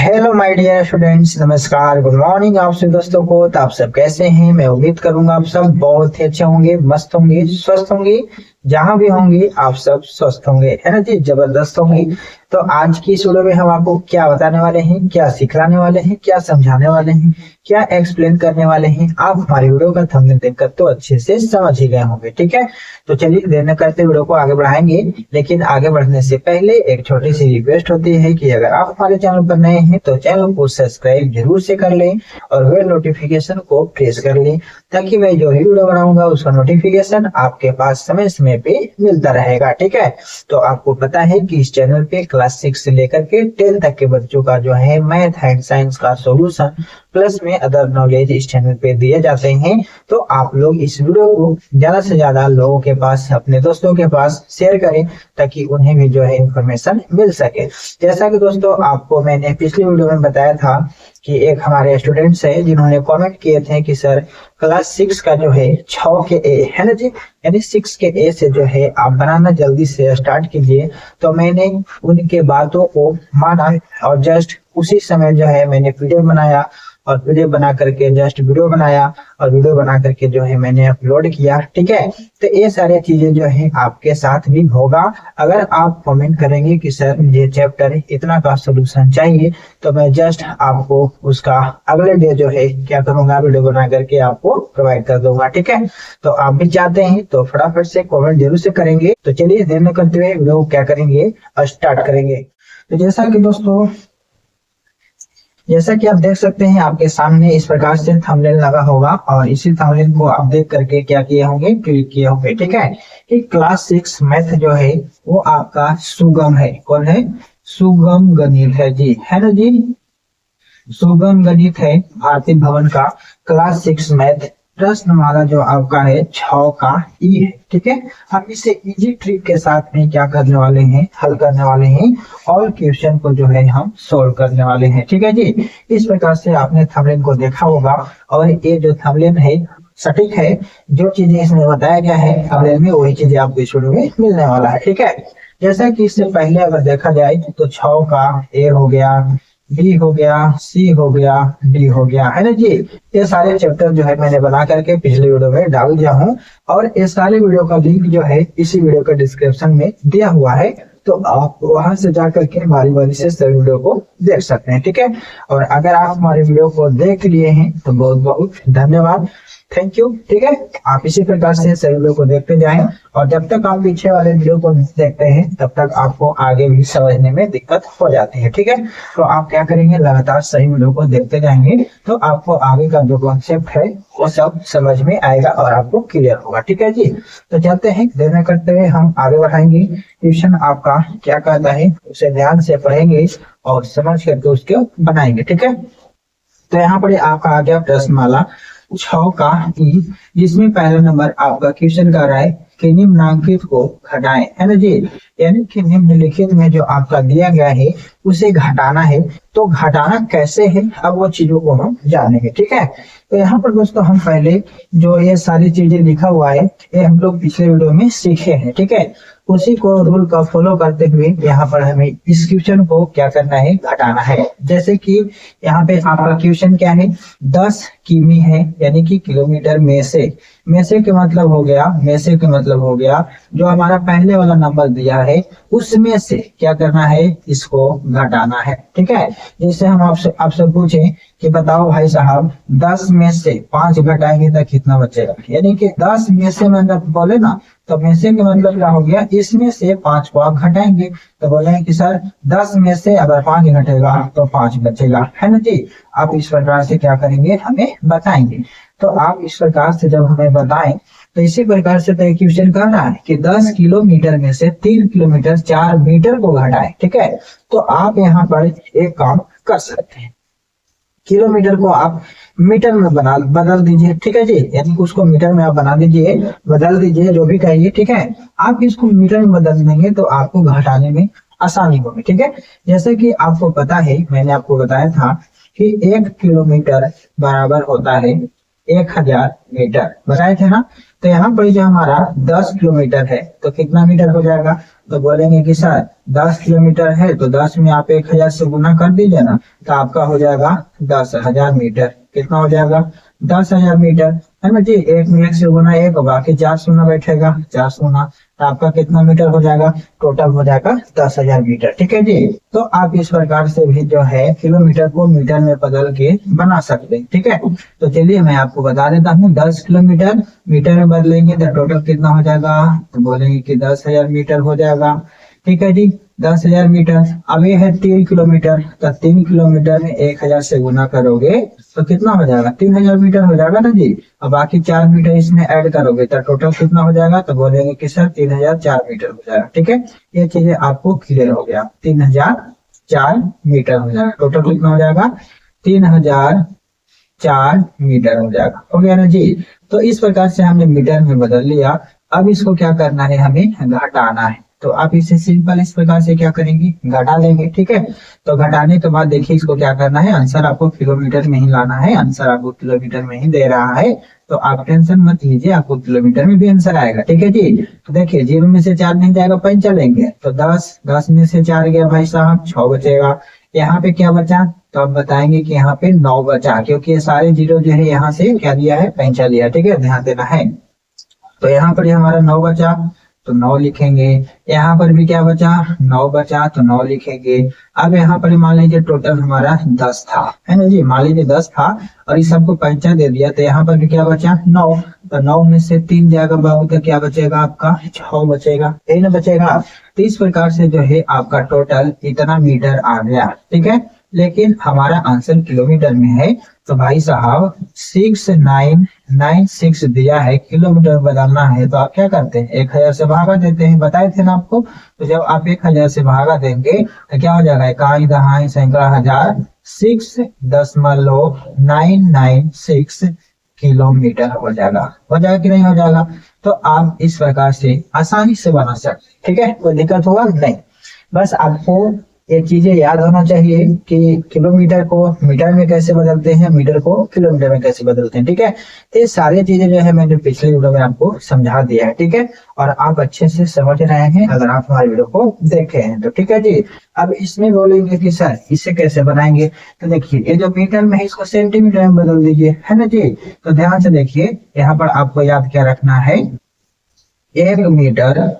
Hello my dear students, नमस्कार, good morning आप सभी दोस्तों को। तो आप सब कैसे हैं? मैं उम्मीद करूंगा आप सब बहुत ही अच्छे होंगे, मस्त होंगे, स्वस्थ होंगे। जहां भी होंगे आप सब स्वस्थ होंगे, है ना जी, जबरदस्त होंगे। तो आज की इस वीडियो में हम आपको क्या बताने वाले हैं, क्या सिखाने वाले हैं, क्या समझाने वाले हैं, क्या एक्सप्लेन करने वाले हैं, आप हमारी वीडियो का थंबनेल देखकर तो अच्छे से समझ ही गए होंगे। ठीक है, तो चलिए देर न करते वीडियो को आगे बढ़ाएंगे। लेकिन आगे बढ़ने से पहले एक छोटी सी रिक्वेस्ट होती है कि अगर आप हमारे चैनल पर नए हैं तो चैनल को सब्सक्राइब जरूर से कर लें और बेल नोटिफिकेशन को प्रेस कर लें, ताकि मैं जो ही वीडियो बनाऊंगा उसका नोटिफिकेशन आपके पास समय समय पे मिलता रहेगा। ठीक है, तो आपको पता है कि इस चैनल पे क्लास 6 से लेकर के 10 तक के बच्चों का जो है मैथ एंड साइंस का सॉल्यूशन प्लस में अदर नॉलेज इस चैनल पे दिए जाते हैं। तो आप लोग इस वीडियो को ज्यादा से ज्यादा लोगों के पास, अपने दोस्तों के पास शेयर करें, ताकि उन्हें भी जो है इंफॉर्मेशन मिल सके। जैसा कि दोस्तों आपको मैंने पिछली वीडियो में बताया था कि एक हमारे स्टूडेंट्स है जिन्होंने कमेंट किए थे कि सर क्लास 6 का जो है 6 के ए है ना जी, यानी 6 के ए से जो है आप बनाना जल्दी से स्टार्ट कीजिए। तो मैंने उनके बातों को माना और जस्ट उसी समय जो है मैंने पीडीएफ बनाया और पीडीएफ बना करके जस्ट वीडियो बनाया और वीडियो बना करके जो है मैंने अपलोड किया। ठीक है, तो ये सारी चीजें जो है आपके साथ भी होगा। अगर आप कमेंट करेंगे कि सर मुझे चैप्टर इतना का सॉल्यूशन चाहिए, तो मैं जस्ट आपको उसका अगले डे जो है क्या करूंगा, वीडियो बना करके आपको प्रोवाइड कर दूंगा। ठीक है, तो आप भी चाहते हैं तो फटाफट से कमेंट जरूर से करेंगे। तो चलिए देर न करते हुए वीडियो क्या करेंगे, स्टार्ट करेंगे। तो जैसा कि आप देख सकते हैं आपके सामने इस प्रकार से थंबनेल लगा होगा और इसी थंबनेल को आप देख करके क्या किए होंगे, क्लिक किए होंगे। ठीक है, कि क्लास 6 मैथ जो है वो आपका सुगम है। कौन है? सुगम गणित है जी, है ना जी, सुगम गणित है भारतीय भवन का क्लास 6 मैथ। प्रश्न वाला जो आपका है 6 का ई है। ठीक है, हम इसे इजी ट्रिक के साथ में क्या करने वाले हैं, हल करने वाले हैं और क्वेश्चन को जो है हम सोल्व करने वाले हैं। ठीक है जी, इस प्रकार से आपने थंबनेल को देखा होगा और ये जो थंबनेल है सटीक है, जो चीजें इसमें बताया गया है थंबनेल में वही चीजें आपको इस वीडियो में मिलने वाला है। ठीक है, जैसा कि इससे पहले अगर देखा जाए तो 6 का ए हो गया, बी हो गया, सी हो गया, डी हो गया, है ना जी। ये सारे चैप्टर जो है मैंने बना करके पिछले वीडियो में डाल दिया हूँ और ये सारे वीडियो का लिंक जो है इसी वीडियो के डिस्क्रिप्शन में दिया हुआ है। तो आप वहां से जाकर के बारी बारी से सभी वीडियो को देख सकते हैं। ठीक है, और अगर आप हमारे वीडियो को देख लिए हैं तो बहुत बहुत धन्यवाद, थैंक यू। ठीक है, आप इसी प्रकार से सभी वीडियो को देखते जाएं और जब तक आप पीछे वाले वीडियो को देखते हैं तब तक आपको आगे भी समझने में दिक्कत हो जाती है। ठीक है, तो आप क्या करेंगे, लगातार सही वीडियो को देखते जाएंगे तो आपको आगे का जो कॉन्सेप्ट है वो सब समझ में आएगा और आपको क्लियर होगा। ठीक है जी, तो चलते हैं, देर न करते हुए हम आगे बढ़ाएंगे। ट्यूशन आपका क्या कहता है उसे ध्यान से पढ़ेंगे और समझ करके उसको बनाएंगे। ठीक है, तो यहाँ पर आपका आ गया प्रश्नमाला 6 का ई, जिसमें पहला नंबर आपका क्वेश्चन कर रहा है कि निम्नांकित को घटाएं, है ना जी, यानी कि निम्नलिखित में जो आपका दिया गया है उसे घटाना है। तो घटाना कैसे है, अब वो चीजों को हम जानेंगे। ठीक है, तो यहाँ पर दोस्तों हम पहले जो ये सारी चीजें लिखा हुआ है ये हम लोग पिछले वीडियो में सीखे हैं। ठीक है, उसी को रूल का फॉलो करते हुए यहाँ पर हमें इस क्वेश्चन को क्या करना है, घटाना है। जैसे कि यहाँ पे आपका क्वेश्चन क्या है, 10 किमी है, यानी कि किलोमीटर में से के मतलब हो गया, में से के मतलब हो गया जो हमारा पहले वाला नंबर दिया है उसमें से क्या करना है, इसको घटाना है। ठीक है, जैसे हम आपसे पूछें कि बताओ भाई साहब 10 में से 5 घटाएंगे तो कितना बचेगा, यानी कि 10 में से मतलब बोले ना, तो में से के मतलब क्या हो गया, इसमें से 5 को आप घटाएंगे तो बोलेंगे कि सर 10 में से अगर 5 घटेगा तो 5 बचेगा, है ना जी। आप इस प्रकार से क्या करेंगे, हमें बताएंगे। तो आप इस प्रकार से जब हमें बताएं तो इसी प्रकार से तो क्वेश्चन कर रहा है कि 10 किलोमीटर में से 3 किलोमीटर 4 मीटर को घटाएं। ठीक है, तो आप यहाँ पर एक काम कर सकते हैं, किलोमीटर को आप मीटर में बदल दीजिए। ठीक है जी, यानी कि उसको मीटर में आप बना दीजिए, बदल दीजिए, जो भी कहिए। ठीक है, आप इसको मीटर में बदल देंगे तो आपको घटाने में आसानी होगी। ठीक है, जैसे कि आपको पता है, मैंने आपको बताया था कि 1 किलोमीटर बराबर होता है 1000 मीटर बताए थे ना। तो यहाँ पर जो हमारा 10 किलोमीटर है तो कितना मीटर हो जाएगा, तो बोलेंगे कि सर 10 किलोमीटर है तो 10 में आप 1000 से गुना कर दीजिए ना, तो आपका हो जाएगा 10,000 मीटर। कितना हो जाएगा, 10,000 मीटर है ना जी। एक में एक से गुना एक, बाकी 4 शून्य बैठेगा, 4 शून्य, तो आपका कितना मीटर हो जाएगा, टोटल हो जाएगा 10,000 मीटर। ठीक है जी। तो आप इस प्रकार से भी जो है किलोमीटर को मीटर में बदल के बना सकते हैं। ठीक है, तो चलिए मैं आपको बता देता हूँ, 10 किलोमीटर मीटर में बदलेंगे तो टोटल कितना हो जाएगा, तो बोलेंगे कि 10,000 मीटर हो जाएगा। ठीक है जी, 10,000 मीटर। अब ये है 3 किलोमीटर, तो 3 किलोमीटर में 1000 से गुना करोगे तो कितना हो जाएगा, 3000 मीटर हो जाएगा ना जी। और बाकी 4 मीटर इसमें ऐड करोगे तो टोटल कितना हो जाएगा, तो बोलेंगे कि सर 3004 मीटर हो जाएगा। ठीक है, ये चीजें आपको क्लियर हो गया, 3004 मीटर हो जाएगा। टोटल कितना हो जाएगा, 3004 मीटर हो जाएगा। हो गया ना जी। तो इस प्रकार से हमने मीटर में बदल लिया। अब इसको क्या करना है, हमें घटाना है। तो आप इसे सिंपल इस प्रकार से क्या करेंगे, घटा लेंगे। ठीक है, तो घटाने के बाद देखिए इसको क्या करना है, आंसर आपको किलोमीटर में ही लाना है। आंसर आपको किलोमीटर में ही दे रहा है, तो आप टेंशन मत लीजिए, आपको किलोमीटर में भी आंसर आएगा। ठीक है जी। तो देखिए 0 में से 4 नहीं जाएगा, 5 चलेंगे तो 10 में से 4 गया भाई साहब, 6 बचेगा। यहाँ पे क्या बचा, तो आप बताएंगे कि यहाँ पे 9 बचा, क्योंकि ये सारे जीरो जो है यहाँ से क्या दिया है, 5 लिया। ठीक है, ध्यान देना है। तो यहाँ पर हमारा 9 बचा तो 9 लिखेंगे। यहाँ पर भी क्या बचा, 9 बचा तो 9 लिखेंगे। अब यहाँ पर मान लीजिए टोटल हमारा 10 था, है ना जी, मान लीजिए 10 था और इस सबको 5 दे दिया, तो यहाँ पर भी क्या बचा, 9। तो 9 में से 3 जाएगा बाबू, तो क्या बचेगा आपका, 6 बचेगा, यही ना बचेगा। तो इस प्रकार से जो है आपका टोटल इतना मीटर आ गया। ठीक है, लेकिन हमारा आंसर किलोमीटर में है, तो भाई साहब 6996 दिया है, किलोमीटर बदलना है तो आप क्या करते हैं, 1000 से भागा देते हैं, बताए थे ना आपको। तो जब आप 1000 से भागा देंगे तो क्या हो जाएगा, इकाई दहाई सैकड़ा हजार, 6.996 किलोमीटर हो जाएगा। हो जाएगा कि नहीं हो जाएगा। तो आप इस प्रकार से आसानी से बना सकते। ठीक है, कोई दिक्कत होगा नहीं। बस आपको ये चीजें याद होना चाहिए कि किलोमीटर को मीटर में कैसे बदलते हैं, मीटर को किलोमीटर में कैसे बदलते हैं। ठीक है, तो ये सारी चीजें जो है मैंने पिछले वीडियो में आपको समझा दिया है। ठीक है, और आप अच्छे से समझ रहे हैं अगर आप हमारे वीडियो को देखे हैं तो। ठीक है जी। अब इसमें बोलेंगे कि सर इसे कैसे बनाएंगे, तो देखिए ये जो मीटर में है इसको सेंटीमीटर में बदल दीजिए, है ना जी। तो ध्यान से देखिए, यहाँ पर आपको याद क्या रखना है, 1 मीटर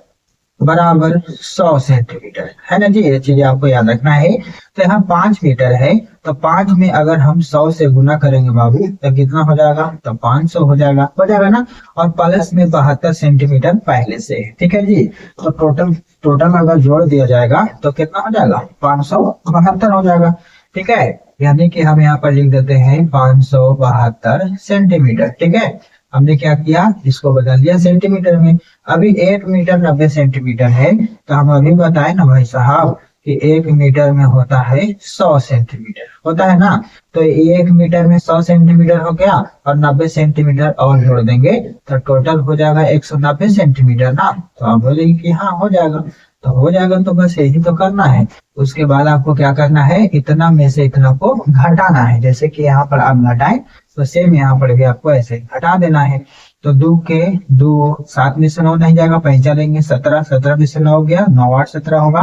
बराबर 100 सेंटीमीटर, है ना जी, ये चीजें आपको याद रखना है। तो यहाँ 5 मीटर है, तो 5 में अगर हम 100 से गुना करेंगे बाबू तो कितना हो जाएगा, तो 500 हो जाएगा ना। और प्लस में 72 सेंटीमीटर पहले से। ठीक है जी। तो टोटल अगर जोड़ दिया जाएगा तो कितना हो जाएगा, 572 हो जाएगा। ठीक है, यानी कि हम यहाँ पर लिख देते हैं 572 सेंटीमीटर। ठीक है, हमने क्या किया, इसको बदल दिया सेंटीमीटर में। अभी 1 मीटर 90 सेंटीमीटर है, तो हम अभी बताए ना भाई साहब कि 1 मीटर में होता है 100 सेंटीमीटर, होता है ना। तो 1 मीटर में 100 सेंटीमीटर हो गया और 90 सेंटीमीटर और जोड़ देंगे तो टोटल हो जाएगा 190 सेंटीमीटर ना। तो आप बोलेंगे कि हाँ हो जाएगा, तो हो जाएगा। तो बस यही तो करना है। उसके बाद आपको क्या करना है, इतना में से इतना को घटाना है। जैसे कि यहाँ पर आप घटाएं तो सेम यहाँ पर भी आपको ऐसे घटा देना है। तो 2 के 2, 7 में से 9 नहीं जाएगा, 5 लेंगे, 17, 17 में से 9 गया, 9 8 17 होगा।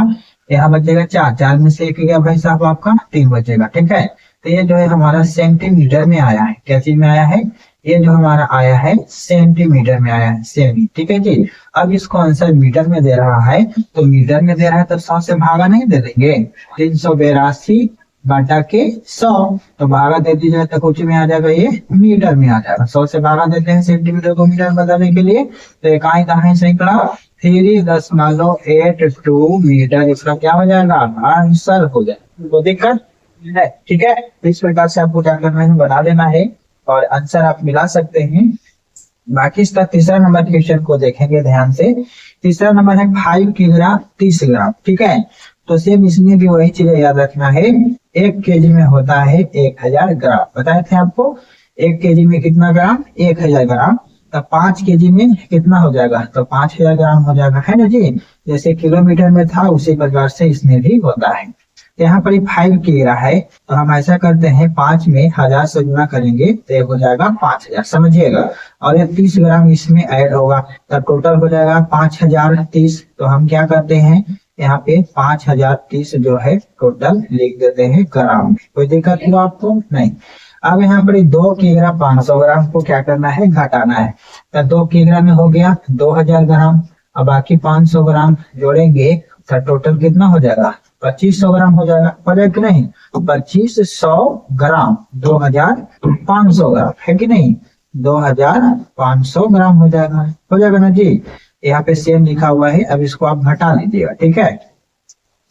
यहाँ बचेगा 4, 4 में से 1 गया भाई साहब आपका 3 बचेगा। ठीक है, तो ये जो है हमारा सेंटीमीटर में आया है। क्या चीज में आया है, ये जो हमारा आया है सेंटीमीटर में आया है, सेमी। ठीक है जी। अब इसको आंसर मीटर में दे रहा है, तो मीटर में दे रहा है तो 100 से भागा नहीं दे देंगे, 382 बटा के 100, तो भागा दे दीजिए तो कुछ में आ जाएगा, ये मीटर में आ जाएगा। 100 से भागा देते हैं सेंटीमीटर को मीटर में बदलने के लिए, तो इकाई दहाई सैकड़ा 3.82 मीटर, इसका क्या हो जाएगा, आंसर हो जाएगा। तो दिक्कत है। ठीक है, इस प्रकार से आपको क्या करना है, बना देना है और आंसर आप मिला सकते हैं। बाकी इसका तीसरा नंबर क्वेश्चन को देखेंगे ध्यान से। तीसरा नंबर है 5 किलोग्राम 30 ग्राम। ठीक है, तो सेम इसमें भी वही चीजें याद रखना है। 1 केजी में होता है 1000 ग्राम, बताए थे आपको। 1 केजी में कितना ग्राम, 1000 ग्राम। तो 5 केजी में कितना हो जाएगा, तो 5000 ग्राम हो जाएगा, है ना जी। जैसे किलोमीटर में था उसी प्रकार से इसमें भी होता है। यहाँ पर 5 किलोग्राम है, तो हम ऐसा करते हैं 5 में 1000 से गुना करेंगे तो ये हो जाएगा 5000, समझिएगा। और ये 30 ग्राम इसमें ऐड होगा, तो टोटल हो जाएगा 5030। तो हम क्या करते हैं यहाँ पे 5030 जो है टोटल लिख देते हैं ग्राम में। कोई दिक्कत हुआ आपको? नहीं। अब यहाँ पर 2 किलोग्राम 500 ग्राम को क्या करना है, घटाना है। तो 2 किलोग्राम में हो गया 2000 ग्राम, अब बाकी 500 ग्राम जोड़ेंगे तो टोटल कितना हो जाएगा, 2500 ग्राम हो जाएगा। हो जाएगा कि नहीं? 2500 ग्राम 2500 ग्राम है कि नहीं, 2500 ग्राम हो जाएगा ना जी। यहाँ पे सेम लिखा हुआ है, अब इसको आप घटा लीजिएगा, ठीक है।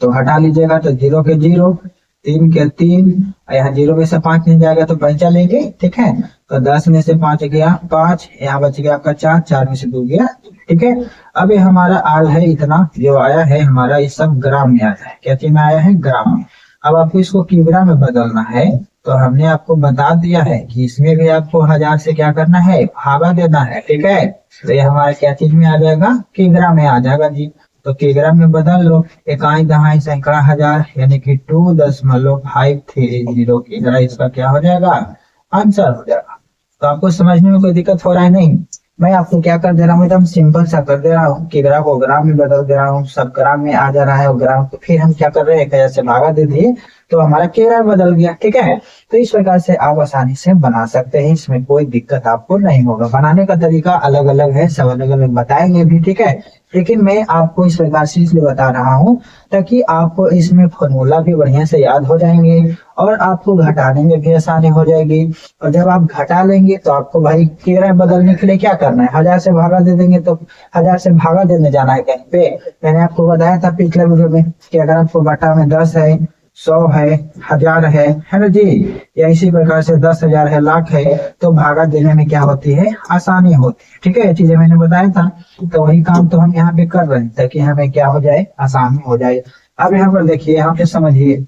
तो घटा लीजिएगा तो 0 के 0, 3 के 3, यहाँ 0 में से 5 नहीं जाएगा तो बचा लेंगे, ठीक है। तो 10 में से 5 गया 5, यहाँ बच गया आपका 4, 4 में से 2 गया, ठीक है। अब ये हमारा आल है, इतना जो आया है हमारा ये सब ग्राम में आया है। क्या चीज में आया है? ग्राम में। अब आपको इसको किलोग्राम में बदलना है, तो हमने आपको बता दिया है कि इसमें भी आपको 1000 से क्या करना है, भागा देना है, ठीक है। तो ये हमारा क्या चीज में आ जाएगा, किलोग्राम में आ जाएगा जी। तो किलोग्राम में बदल लो, इकाई दहाई सैकड़ा हजार यानी कि 2.530 किलोग्राम इसका क्या हो जाएगा, आंसर हो जाएगा। तो आपको समझने में कोई दिक्कत हो रहा है? नहीं। मैं आपको क्या कर दे रहा हूँ, एकदम सिंपल सा कर दे रहा हूँ, किलोग्राम को ग्राम में बदल दे रहा हूँ, सब ग्राम में आ जा रहा है। और ग्राम को फिर हम क्या कर रहे हैं, कैसे भागा दे दिए तो हमारा किलोग्राम बदल गया, ठीक है। तो इस प्रकार से आप आसानी से बना सकते हैं, इसमें कोई दिक्कत आपको नहीं होगा। बनाने का तरीका अलग अलग है, सब अलग अलग बताएंगे भी, ठीक है। लेकिन मैं आपको इस प्रकार से इसलिए बता रहा हूँ ताकि आपको इसमें फॉर्मूला भी बढ़िया से याद हो जाएंगे और आपको घटाने में भी आसानी हो जाएगी। और जब आप घटा लेंगे तो आपको भाई किलोग्राम बदलने के लिए क्या करना है, 1000 से भागा दे देंगे तो 1000 से भागा देने जाना है कहीं पे। मैंने आपको बताया था पिछले वीडियो में कि अगर आपको बटा में 10 है, 100 है, 1000 है ना जी, या इसी प्रकार से 10,000 है, लाख है, तो भागा देने में क्या होती है, आसानी होती है, ठीक है। ये चीजें मैंने बताया था, तो वही काम तो हम यहाँ पे कर रहे हैं ताकि हमें क्या हो जाए, आसानी हो जाए। अब यहाँ पर देखिए, यहाँ पे समझिए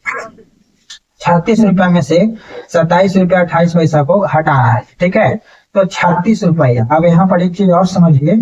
36 रुपया में से 27 रुपया 28 पैसा को हटाना है, ठीक है। तो 36 रुपया। अब यहाँ पर एक चीज और समझिए,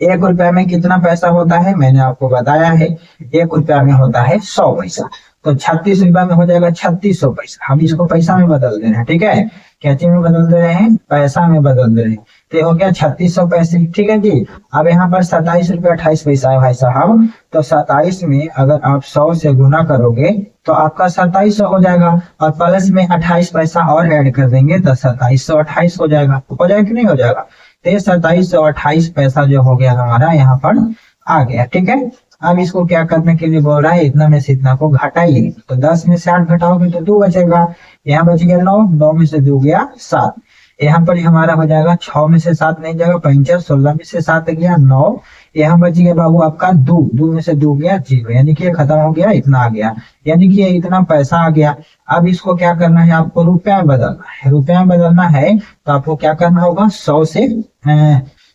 1 रुपया में कितना पैसा होता है, मैंने आपको बताया है 1 रुपया में होता है 100 पैसा। तो 36 रुपया में हो जाएगा 3600 पैसा। हम इसको पैसा में बदल दे रहे हैं, ठीक है। क्या चीज में बदल दे रहे हैं, पैसा में बदल दे रहे हैं। तो हो गया 3600 पैसे, ठीक है जी। अब यहाँ पर 27 रुपया 28 पैसा है भाई साहब, तो 27 में अगर आप 100 से गुना करोगे तो आपका 2700 हो जाएगा, और प्लस में 28 पैसा और ऐड कर देंगे तो 2728 हो जाएगा। हो जाएगा कि नहीं हो जाएगा? तो 2728 पैसा जो हो गया हमारा यहाँ पर आ गया, ठीक है। अब इसको क्या करने के लिए बोल रहा है, इतना में से इतना को घटाइए। तो 10 में से 8 घटाओगे तो 2 बचेगा, यहाँ बच गया 9, 9 में से 2 गया 7। यहाँ पर हमारा हो जाएगा 6 में से 7 नहीं जाएगा 5, 16 में से 7 गया 9, यहाँ बच गया बाबू आपका 2, 2 में से 2 गया 0, यानी कि खत्म हो गया, इतना आ गया, यानी कि इतना पैसा आ गया। अब इसको क्या करना है, आपको रुपया में बदलना है। रुपया में बदलना है तो आपको क्या करना होगा, 100 से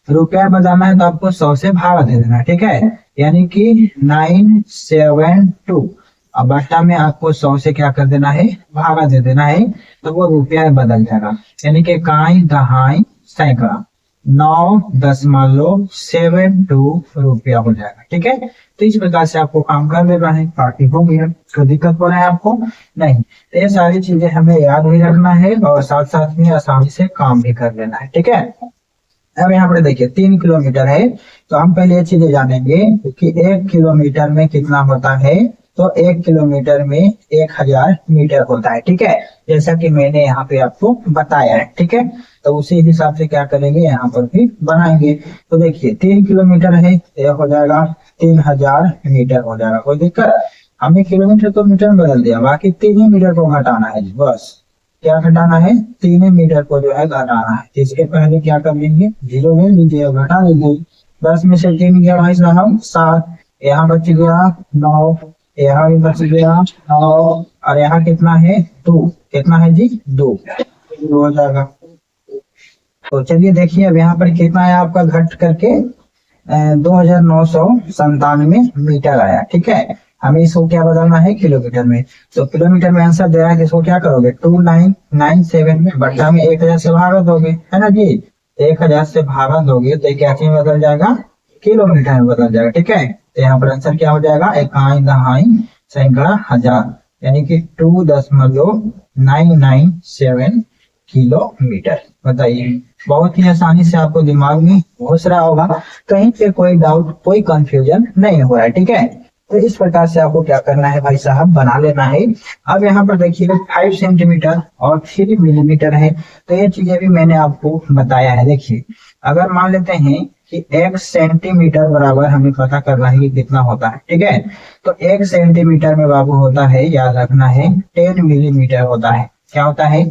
रुपया बदलना है तो आपको 100 से भागा दे देना, ठीक है। यानी कि 972, अब बट्टा में आपको 100 से क्या कर देना है, भागा दे देना है, तो वो रुपया में बदल जाएगा। यानी कि इकाई दहाई सैकड़ा 9.72 रुपया हो जाएगा, ठीक है। तो इस प्रकार से आपको काम कर लेना है, बाकी हो गया। कोई दिक्कत हो रहा है आपको? नहीं। तो ये सारी चीजें हमें याद भी रखना है और साथ साथ में आसानी से काम भी कर लेना है, ठीक है। अब यहाँ पर देखिए 3 किलोमीटर है, तो हम पहले ये चीजें जानेंगे कि 1 किलोमीटर में कितना होता है। तो 1 किलोमीटर में 1000 मीटर होता है, ठीक है, जैसा कि मैंने यहाँ पे आपको बताया है, ठीक है। तो उसी हिसाब से क्या करेंगे, यहाँ पर भी बनाएंगे। तो देखिए 3 किलोमीटर है, यह हो जाएगा 3000 मीटर हो जाएगा। कोई दिक्कत? हमने किलोमीटर को मीटर में बदल दिया, बाकी 3 मीटर को घटाना है, बस। क्या घटाना है, 3 मीटर को जो है घटाना है। इसके पहले क्या कर लेंगे, 0 ले लीजिए, घटा लीजिए। 10 में से 3 गया भाई साहब 7, यहाँ बच गया 9, यहाँ भी बच गया 9, और यहाँ कितना है 2, कितना है जी 2 हो जाएगा। तो चलिए देखिए अब यहाँ पर कितना है आपका घट करके 2997 मीटर आया, ठीक है। हमें इसको क्या बदलना है, किलोमीटर में। तो किलोमीटर में आंसर दे रहा है, इसको क्या करोगे, 2997 में बट्टा में 1000 से भागा दोगे, है ना जी। 1000 से भागा दोगे तो क्या चीज बदल जाएगा, किलोमीटर में बदल जाएगा, ठीक है। तो यहाँ पर आंसर क्या हो जाएगा, इकाई दहाई सैकड़ा हजार, यानी कि 2.997 किलोमीटर। बताइए, बहुत ही आसानी से आपको दिमाग में घुस रहा होगा, कहीं पे कोई डाउट कोई कंफ्यूजन नहीं हो रहा है। ठीक है, तो इस प्रकार से आपको क्या करना है भाई साहब, बना लेना है। अब यहाँ पर देखिए 5 सेंटीमीटर और 3 मिलीमीटर है, तो ये चीजें भी मैंने आपको बताया है। देखिए, अगर मान लेते हैं कि 1 सेंटीमीटर बराबर हमें पता करना है कि कितना होता है। ठीक है, तो 1 सेंटीमीटर में बाबू होता है, याद रखना है, 10 मिलीमीटर होता है। क्या होता है,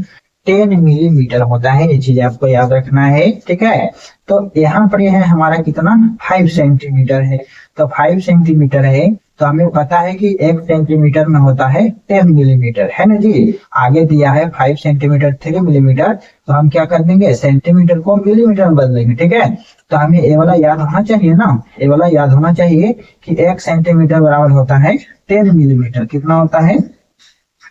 10 मिलीमीटर होता है, ये चीज आपको याद रखना है। ठीक है, तो यहाँ पर यह है हमारा कितना, 5 सेंटीमीटर है। तो 5 सेंटीमीटर है, तो हमें पता है कि 1 सेंटीमीटर में होता है 10 मिलीमीटर, है ना जी। आगे दिया है 5 सेंटीमीटर 3 मिलीमीटर, तो हम क्या कर देंगे, सेंटीमीटर को मिलीमीटर में बदलेंगे। ठीक है, तो हमें ये वाला याद होना चाहिए ना, ये वाला याद होना चाहिए कि 1 सेंटीमीटर बराबर होता है 10 मिलीमीटर। कितना होता है,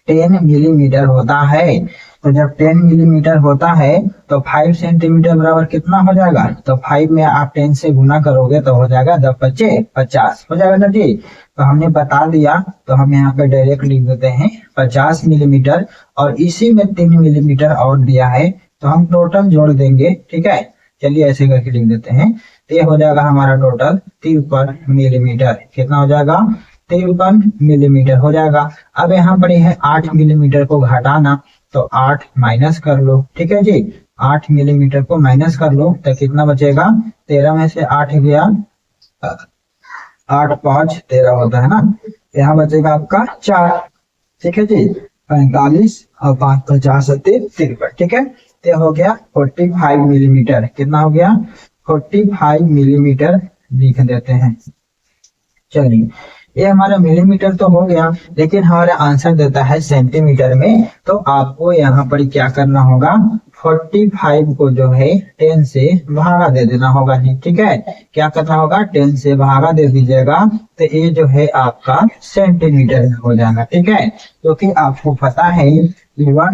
10 मिलीमीटर होता है। तो जब 10 मिलीमीटर होता है तो 5 सेंटीमीटर बराबर कितना हो जाएगा, तो 5 में आप 10 से गुना करोगे तो हो जाएगा 10 पच्चे 50 हो जाएगा ना जी। तो हमने बता दिया, तो हम यहाँ पे डायरेक्ट लिख देते हैं 50 मिलीमीटर, और इसी में 3 मिलीमीटर और दिया है, तो हम टोटल जोड़ देंगे। ठीक है, चलिए ऐसे करके लिख देते हैं, तो ये हो जाएगा हमारा टोटल 53 मिलीमीटर। कितना हो जाएगा, 53 मिलीमीटर हो जाएगा। अब यहाँ पर है 8 मिलीमीटर को घटाना, तो 8 माइनस कर लो। ठीक है जी, 8 मिलीमीटर को माइनस कर लो तो कितना बचेगा, 13 में से 8 गया, 8 5 13 होता है ना, यहाँ बचेगा आपका 4। ठीक है जी, 45 और 5 50 53। ठीक है, तो हो गया 45 मिलीमीटर। कितना हो गया, 45 मिलीमीटर लिख देते हैं। चलिए, ये हमारा मिलीमीटर तो हो गया, लेकिन हमारा आंसर देता है सेंटीमीटर में। तो आपको यहाँ पर क्या करना होगा, 45 को जो है 10 से भागा दे देना होगा जी। ठीक है, क्या करना होगा, 10 से भागा दे दीजिएगा, तो ये जो है आपका सेंटीमीटर हो जाएगा। ठीक है, क्योंकि आपको पता है कि 1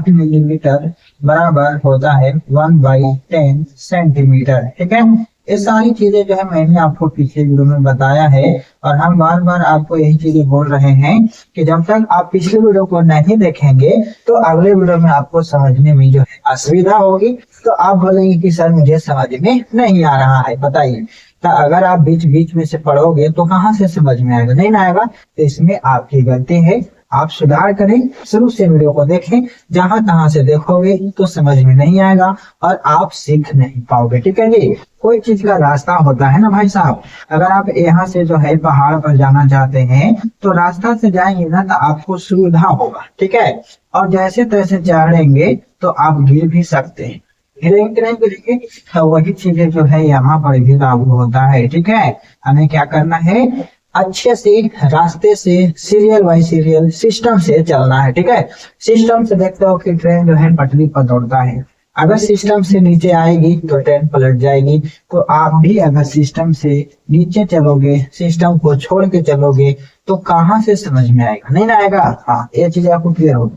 मिलीमीटर बराबर होता है 1/10 सेंटीमीटर। ठीक है, ये सारी चीजें जो है मैंने आपको पिछले वीडियो में बताया है, और हम बार बार आपको यही चीजें बोल रहे हैं कि जब तक आप पिछले वीडियो को नहीं देखेंगे तो अगले वीडियो में आपको समझने में जो है असुविधा होगी, तो आप बोलेंगे कि सर मुझे समझ में नहीं आ रहा है। बताइए, तो अगर आप बीच बीच में से पढ़ोगे तो कहाँ से समझ में आएगा, नहीं आएगा। तो इसमें आपकी गलती है, आप सुधार करें, शुरू से वीडियो को देखें। जहां तहां से देखोगे तो समझ में नहीं आएगा और आप सीख नहीं पाओगे। ठीक है जी, कोई चीज का रास्ता होता है ना भाई साहब। अगर आप यहाँ से जो है पहाड़ पर जाना चाहते हैं तो रास्ता से जाएंगे ना तो आपको सुविधा होगा। ठीक है, और जैसे तैसे चढ़ेंगे तो आप गिर भी सकते हैं, गिरेंगे तो वही चीजें जो है यहाँ पर भी लागू होता है। ठीक है, हमें क्या करना है, अच्छे से रास्ते से सीरियल बाय सीरियल सिस्टम से चलना है। ठीक है, सिस्टम से देखते हो कि ट्रेन जो है पटरी पर दौड़ता है, अगर सिस्टम से नीचे आएगी तो ट्रेन पलट जाएगी। तो आप भी अगर सिस्टम से नीचे चलोगे, सिस्टम को छोड़ के चलोगे तो कहाँ से समझ में आएगा, नहीं ना आएगा। हाँ, ये चीज आपको क्लियर होगी।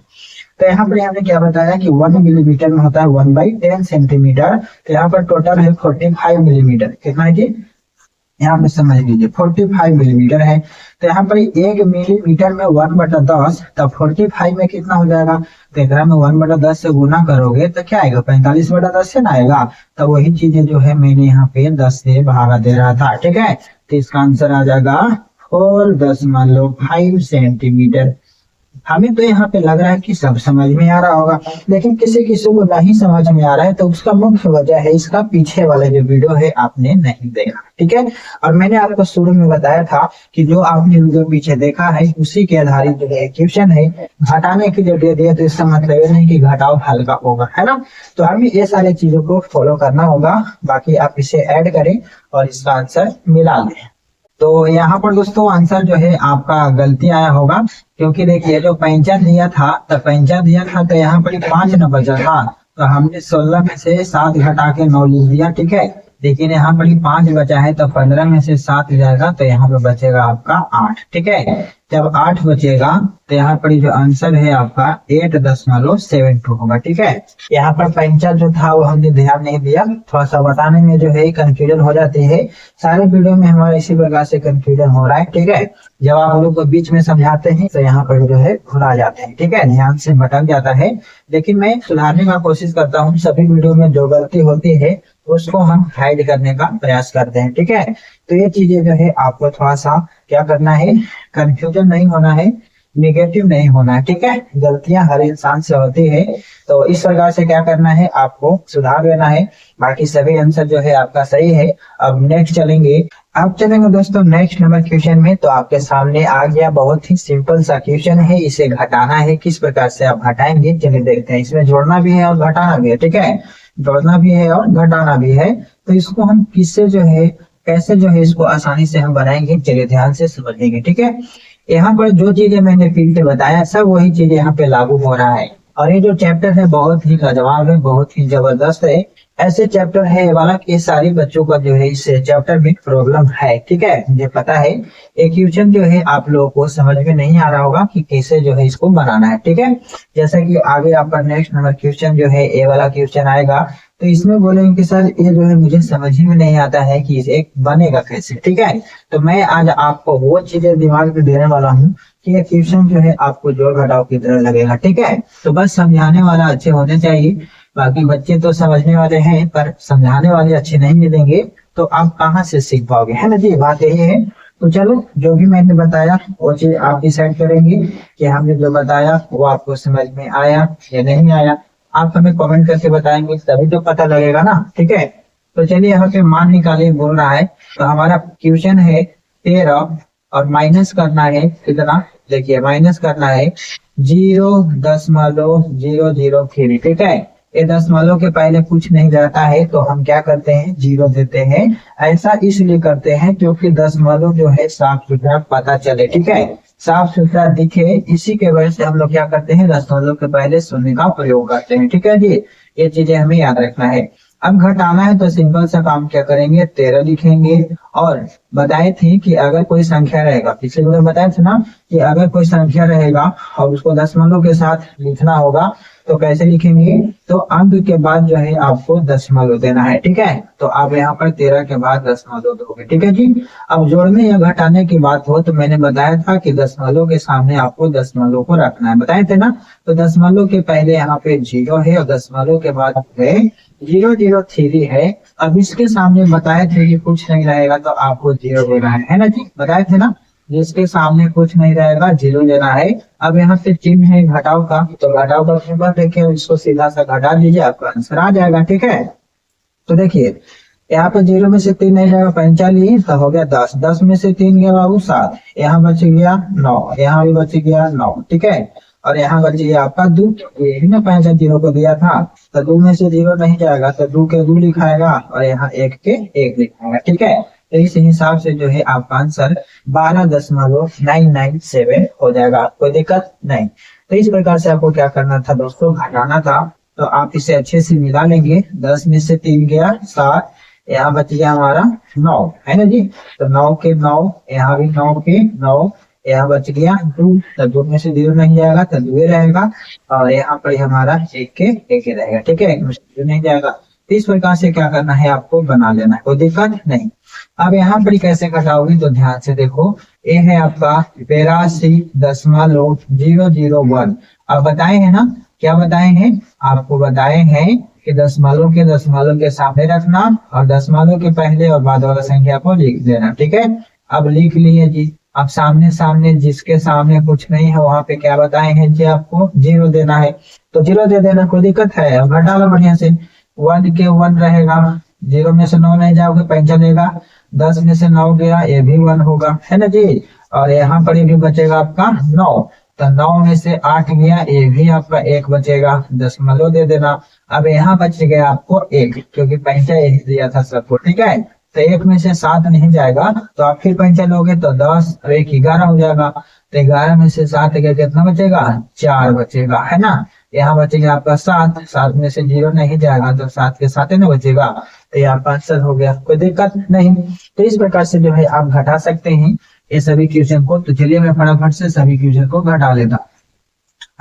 तो यहाँ पर हमने क्या बताया कि 1 मिलीमीटर में होता है 1/10 सेंटीमीटर, तो यहाँ पर टोटल है 45 मिलीमीटर। कितना है जी, यहाँ पे समझ लीजिए 45 मिलीमीटर है। तो यहाँ पर 1 मिलीमीटर में 1/10, तब 45 में कितना हो जाएगा, तो इधर में 1/10 से गुना करोगे तो क्या आएगा, 45/10 से ना आएगा। तो वही चीजें जो है मैंने यहाँ पे 10 से भागा दे रहा था। ठीक है, तो इसका आंसर आ जाएगा 4.5 सेंटीमीटर। हमें तो यहाँ पे लग रहा है कि सब समझ में आ रहा होगा, लेकिन किसी किसी को नहीं समझ में आ रहा है, तो उसका मुख्य वजह है इसका पीछे वाला जो वीडियो है आपने नहीं देखा। ठीक है, और मैंने आपको शुरू में बताया था कि जो आपने वीडियो पीछे देखा है उसी के आधारित जो है क्वेश्चन है, घटाने के लिए दे दिया, तो इसका मतलब ये नहीं कि घटाव हल्का होगा, है ना। तो हमें ये सारी चीजों को फॉलो करना होगा, बाकी आप इसे ऐड करें और इसका आंसर मिला लें। तो यहाँ पर दोस्तों आंसर जो है आपका गलती आया होगा, क्योंकि देखिए जो 65 दिया था तो 65 दिया था तो यहाँ पर 5 न बचा था, तो हमने 16 में से 7 घटा के 9 लिख दिया। ठीक है, लेकिन यहाँ पर 5 बचा है, तो 15 में से 7 जाएगा तो यहाँ पे बचेगा आपका 8। ठीक है, जब 8 बचेगा तो यहाँ पर जो आंसर है आपका 8.72 होगा। ठीक है, यहाँ पर पंचा जो था वो हमने ध्यान नहीं दिया, थोड़ा सा बताने में जो है कंफ्यूजन हो जाती है। सारे वीडियो में हमारा इसी प्रकार से कंफ्यूजन हो रहा है। ठीक है, जब आप लोग को बीच में समझाते हैं तो यहाँ पर जो है भुला जाते हैं। ठीक है, ध्यान से भटक जाता है, लेकिन मैं सुधारने का कोशिश करता हूँ। सभी वीडियो में जो गलती होती है उसको हम हाइड करने का प्रयास करते हैं। ठीक है, तो ये चीजें जो है आपको थोड़ा सा क्या करना है, कंफ्यूजन नहीं होना है, निगेटिव नहीं होना है। ठीक है, गलतियां हर इंसान से होती है, तो इस प्रकार से क्या करना है, आपको सुधार लेना है। बाकी सभी आंसर जो है आपका सही है। अब नेक्स्ट चलेंगे, अब चलेंगे दोस्तों नेक्स्ट नंबर क्वेश्चन में। तो आपके सामने आ गया, बहुत ही सिंपल सा क्वेश्चन है। इसे घटाना है, किस प्रकार से आप घटाएंगे चलिए देखते हैं। इसमें जोड़ना भी है और घटाना भी है। ठीक है, जोड़ना भी है और घटाना भी है, तो इसको हम किससे जो है, कैसे जो है इसको आसानी से हम बनाएंगे, चलिए ध्यान से समझेंगे। ठीक है, यहाँ पर जो चीजें मैंने फिर से बताया सब वही चीजें यहाँ पे लागू हो रहा है। और ये जो चैप्टर है बहुत ही लाजवाब है, बहुत ही जबरदस्त है। ऐसे चैप्टर है ये वाला कि सारे बच्चों का जो है इस चैप्टर में प्रॉब्लम है। ठीक है, मुझे पता है एक क्वेश्चन जो है आप लोगों को समझ में नहीं आ रहा होगा कि कैसे जो है इसको बनाना है। ठीक है, जैसा कि आगे आपका नेक्स्ट नंबर क्वेश्चन जो है ये वाला क्वेश्चन आएगा, तो इसमें बोलेंगे कि सर ये जो है मुझे समझ ही में नहीं आता है कि इसे बनेगा कैसे। ठीक है, तो मैं आज आपको वो चीजें दिमाग में देने वाला हूँ कि ये क्वेश्चन जो है आपको जोड़ घटाव की तरह लगेगा। ठीक है, तो बस समझाने वाला अच्छे होने चाहिए। बाकी बच्चे तो समझने वाले हैं पर समझाने वाले अच्छे नहीं मिलेंगे तो आप कहाँ से सीख पाओगे, है ना जी, बात यही है। तो चलो जो भी मैंने बताया वो चीज आप डिसाइड करेंगे कि हमने जो बताया वो आपको समझ में आया या नहीं आया। आप हमें कमेंट करके बताएंगे तभी तो पता लगेगा ना। ठीक है, तो चलिए यहाँ पे मान निकालिए बोल रहा है। तो हमारा क्वेश्चन है 13 और माइनस करना है कितना, देखिए माइनस करना है 0.003। ठीक है, ये दशमलव के पहले कुछ नहीं रहता है तो हम क्या करते हैं, 0 देते हैं। ऐसा इसलिए करते हैं क्योंकि दशमलव जो है साफ सुथरा पता चले। ठीक है, साफ सुथरा दिखे, इसी के वजह से हम लोग क्या करते हैं, दशमलव के पहले शून्य का प्रयोग करते हैं। ठीक है जी, ये चीजें हमें याद रखना है। अब घटाना है तो सिंपल सा काम क्या करेंगे, 13 लिखेंगे। और बताए थे कि अगर कोई संख्या रहेगा, पिछले वीडियो में बताया था ना कि अगर कोई संख्या रहेगा और उसको दशमलव के साथ लिखना होगा तो कैसे लिखेंगे, तो अंक के बाद जो है आपको दशमलव देना है। ठीक है, तो आप यहाँ पर 13 के बाद दशमलव दोगे। ठीक है जी, अब जोड़ने या घटाने की बात हो तो मैंने बताया था कि दशमलव के सामने आपको दशमलव को रखना है, बताए थे ना। तो दशमलव के पहले यहाँ पे 0 है और दशमलव के बाद है 003 है। अब इसके सामने बताए थे कि कुछ नहीं रहेगा तो आपको 0 देना है ना जी, बताए थे ना, जिसके सामने कुछ नहीं रहेगा 0 देना है। अब यहाँ पे चिन्ह है घटाव का, तो घटाव का सिंबल देखिए, इसको सीधा सा घटा दीजिए, आपका आंसर आ जाएगा। ठीक है, तो देखिए यहाँ पे 0 में से 3 नहीं जाएगा, 45 तो हो गया 10, 10 में से 3 गया बाबू 7, यहाँ बच गया 9, यहाँ भी बच गया 9। ठीक है, और यहाँ बच गया आपका 2, यही ना 65 0 को दिया था, तो 2 में से 0 नहीं जाएगा तो 2 के 2 लिखाएगा और यहाँ 1 के 1 लिखाएगा। ठीक है, तो इस हिसाब से जो है आपका आंसर 12.997 हो जाएगा, कोई दिक्कत नहीं। तो इस प्रकार से आपको क्या करना था दोस्तों, घटाना था। तो आप इसे अच्छे से मिला लेंगे, 10 में से 3 गया 7, यहाँ बच गया हमारा 9, है ना जी। तो 9 के 9, यहाँ भी 9 के 9, यहाँ बच गया 2, तो 2 में से 0 नहीं जाएगा तो 2 रहेगा, और यहाँ पर हमारा 1 के 1 रहेगा। ठीक है, नहीं जाएगा। तो इस प्रकार से क्या करना है, आपको बना लेना है, कोई दिक्कत नहीं। अब यहाँ पर कैसे घटाओगे तो ध्यान से देखो, ये है आपका 82.001। अब बताए हैं ना, क्या बताए हैं, आपको बताए हैं कि दशमलव के सामने रखना और दशमलव के पहले और बाद वाला संख्या को लिख देना। ठीक है, अब लिख लिए जी। अब सामने सामने जिसके सामने कुछ नहीं है वहां पे क्या बताए हैं जी, आपको 0 देना है, तो 0 दे देना, कोई दिक्कत है। अब घटा लो बढ़िया से, 1 के 1 रहेगा, 0 में से 9 नहीं जाओगे 5 चलेगा, 10 में से 9 गया, ये भी 1 होगा, है ना जी। और यहाँ पर भी बचेगा आपका 9, तो 9 में से 8 गया, ये भी आपका 1 बचेगा, दशमलव दे देना। अब यहाँ बच गया आपको 1, क्योंकि 5 यही दिया था सबको। ठीक है, तो 1 में से 7 नहीं जाएगा तो आप फिर 5 लोगे तो 10 और 1 11 हो जाएगा। तो 11 में से 7 गया, कितना बचेगा, 4 बचेगा, है ना। यहाँ बचेगा आपका 7, 7 में से 0 नहीं जाएगा तो 7 के 7 ना बचेगा, तो यहाँ 5 हो गया, कोई दिक्कत नहीं। तो इस प्रकार से जो है आप घटा सकते हैं। ये सभी क्वेश्चन को। तो चलिए मैं फटाफट से सभी क्वेश्चन को घटा लेता हूँ।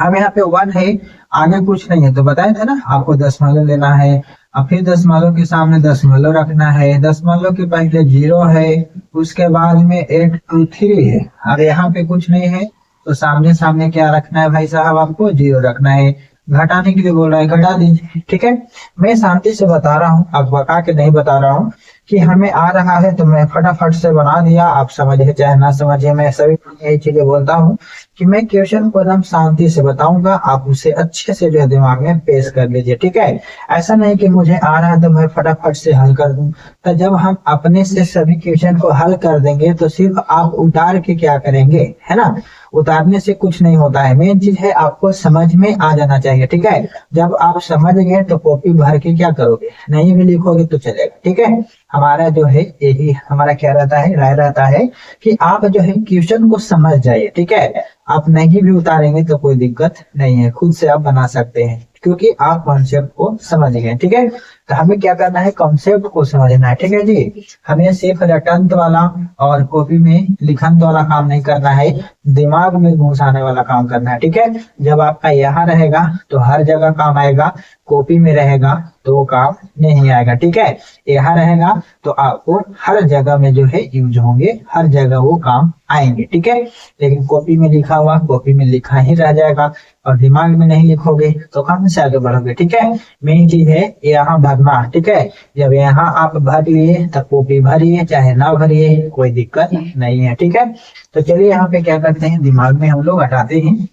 अब यहाँ पे 1 है, आगे कुछ नहीं है, तो बताए थे ना आपको दशमलव लेना है। अब फिर दशमलव के सामने दशमलव रखना है, दशमलव के पहले 0 है, उसके बाद में 8 2 3 है। अब यहाँ पे कुछ नहीं है, तो सामने सामने क्या रखना है भाई साहब, आपको 0 रखना है। घटाने के लिए बोल रहा है, घटा दीजिए। ठीक है, मैं शांति से बता रहा हूँ, अब बता के नहीं बता रहा हूँ कि हमें आ रहा है तो मैं फटाफट से बना दिया। आप समझिए चाहे ना समझिए, मैं सभी यही चीजें बोलता हूँ कि मैं क्वेश्चन को एकदम शांति से बताऊंगा, आप उसे अच्छे से जो है दिमाग में पेश कर लीजिए। ठीक है, ऐसा नहीं कि मुझे आ रहा है तो मैं फटाफट से हल कर दूं। तो जब हम अपने से सभी क्वेश्चन को हल कर देंगे तो सिर्फ आप उतार के क्या करेंगे, है ना, उतारने से कुछ नहीं होता है। मेन चीज है आपको समझ में आ जाना चाहिए। ठीक है, जब आप समझ गए तो कॉपी भर के क्या करोगे, नहीं भी लिखोगे तो चलेगा। ठीक है, हमारा जो है यही हमारा क्या रहता है, राय रहता है कि आप जो है क्वेश्चन को समझ जाइए। ठीक है, आप नहीं भी उतारेंगे तो कोई दिक्कत नहीं है, खुद से आप बना सकते हैं क्योंकि आप कॉन्सेप्ट को समझ गए। ठीक है, तो हमें क्या करना है, कॉन्सेप्ट को समझना है। ठीक है जी, हमें सिर्फ रटंत वाला और कॉपी में लिखंत वाला काम नहीं करना है, दिमाग में घुसाने वाला काम करना है। ठीक है, जब आपका यहाँ रहेगा तो हर जगह काम आएगा, कॉपी में रहेगा तो काम नहीं आएगा। ठीक है, यहाँ रहेगा तो आपको हर जगह में जो है यूज होंगे, हर जगह वो काम आएंगे। ठीक है, लेकिन कॉपी में लिखा हुआ कॉपी में लिखा ही रह जाएगा और दिमाग में नहीं लिखोगे तो कहाँ से आगे बढ़ोगे। ठीक है, मेन चीज है यहाँ भरना। ठीक है, जब यहाँ आप भर लिए तब कॉपी भरिए, चाहे ना भरिए कोई दिक्कत नहीं है। ठीक है, तो चलिए यहाँ पे क्या करते हैं, दिमाग में हम लोग हटाते हैं।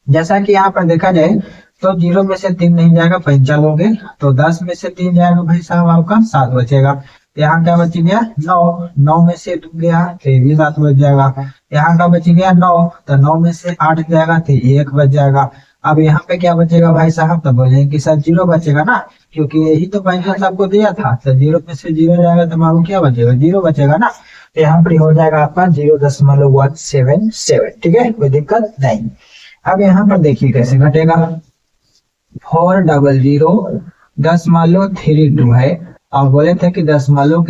जैसा कि यहाँ पर देखा जाए तो 0 में से 3 नहीं जाएगा, 5 लोगे तो 10 में से 3 जाएगा भाई साहब, आपका 7 बचेगा। यहाँ का बच गया 9, 9 में से 2 गया फिर भी 7 बच जाएगा। यहाँ का बच गया 9, तो 9 में से 8 जाएगा तो 1 बच जाएगा। अब यहाँ पे क्या बचेगा भाई साहब, तो बोलेंगे कि सर 0 बचेगा ना, क्योंकि यही तो पैंसठ आपको दिया था। तो 0 में से 0 जाएगा तो आपको क्या बचेगा, 0 बचेगा ना। तो यहाँ पर हो जाएगा आपका 0.177। ठीक है, कोई दिक्कत नहीं। अब यहाँ पर देखिए कैसे घटेगा, 400 दशमलव 32 है और बोले थे कि दशमलव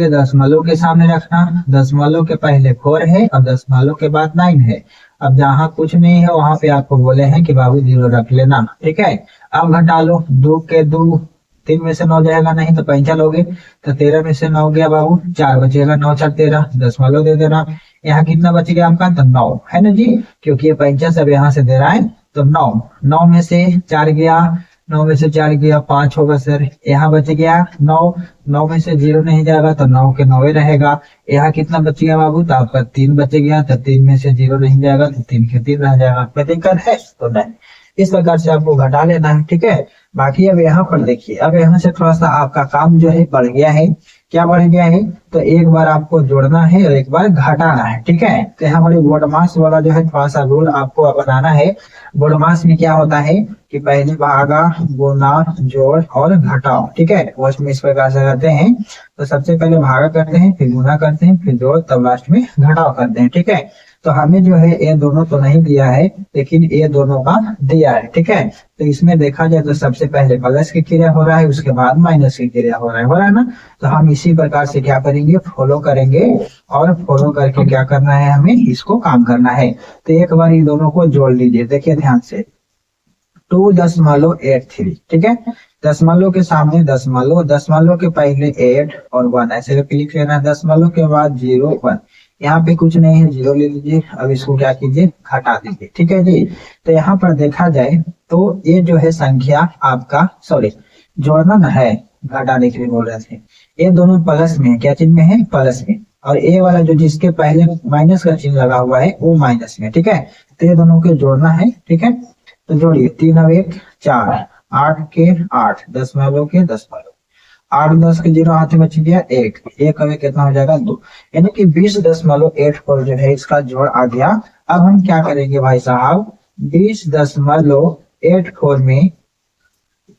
के सामने रखना, दशमलव के पहले 4 है और दशमलव के बाद 9 है। अब जहाँ कुछ नहीं है वहां पे आपको बोले हैं कि बाबू 0 रख लेना। ठीक है, अब घटा लो, 2 के 2, 3 में से 9 जाएगा नहीं तो 5 लोगे तो 13 में से 9 गया बाबू, 4 बचेगा, 9 4 13, दशमलव दे देना। यहाँ कितना बच गया आपका, तो 9 है ना जी, क्योंकि ये 50 सब यहाँ से दे रहा है तो 9, 9 में से 4 गया, 9 में से 4 गया 5 होगा सर। यहाँ बच गया 9, 9 में से 0 नहीं जाएगा तो 9 के 9 रहेगा। यहाँ कितना बच गया बाबू, तो आपका 3 बच गया, तो 3 में से 0 नहीं जाएगा तो 3 के 3 रह जाएगा। कोई दिक्कत है तो नहीं, इस प्रकार से आपको घटा लेना है। ठीक है, बाकी अब यहाँ पर देखिए, अब यहाँ से थोड़ा सा आपका काम जो है बढ़ गया है। क्या बढ़ गया है, तो एक बार आपको जोड़ना है और एक बार घटाना है। ठीक है, तो यहाँ पर बोडमास वाला जो है थोड़ा सा रूल आपको बनाना है। बोडमास में क्या होता है कि पहले भागा, गुना, जोड़ और घटाओ। ठीक है, वो इसमें इस प्रकार से करते हैं। तो सबसे पहले भागा करते हैं, फिर गुना करते हैं, फिर जोड़, तब लास्ट में घटाओ करते हैं। ठीक है, तो हमें जो है ये दोनों तो नहीं दिया है लेकिन ये दोनों का दिया है। ठीक है, तो इसमें देखा जाए तो सबसे पहले प्लस की क्रिया हो रहा है, उसके बाद माइनस की क्रिया हो रहा है ना। तो हम इसी प्रकार से क्या करेंगे, फॉलो करेंगे और फॉलो करके क्या करना है, हमें इसको काम करना है। तो एक बार इन दोनों को जोड़ लीजिए, देखिए ध्यान से, 2.83। ठीक है, दशमलव के सामने दशमलव, दशमलव के पहले 8 और 1 ऐसे करके लिख लेना। दशमलव के बाद 0 1, यहाँ पे कुछ नहीं है, 0 ले लीजिए। अब इसको क्या कीजिए, घटा दीजिए। ठीक है जी, तो यहाँ पर देखा जाए तो ये जो है संख्या आपका, सॉरी जोड़ना न है, घटाने के लिए बोल रहे थे। ये दोनों प्लस में है, क्या चीज में है, प्लस में, और ये वाला जो जिसके पहले माइनस का चिन्ह लगा हुआ है वो माइनस में। ठीक है, तो ये दोनों को जोड़ना है। ठीक है, तो जोड़िए, 3 और 1 4, 8 के 8, दशमलव के दशमलव, 8 10 के 0 हाथ में बच गया 1, 1 अब कितना हो जाएगा 2, यानी कि 20.84 जो है इसका जोड़ आ गया। अब हम क्या करेंगे भाई साहब, 20.84 में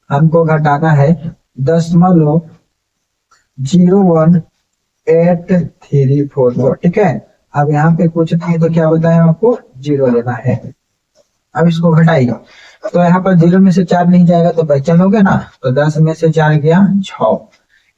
हमको घटाना है 0.018344। ठीक है, अब यहाँ पे कुछ नहीं तो क्या बताया आपको, 0 लेना है। अब इसको घटाइए, तो यहाँ पर 0 में से 4 नहीं जाएगा तो बच्चा लोगे ना, तो 10 में से 4 गया 6,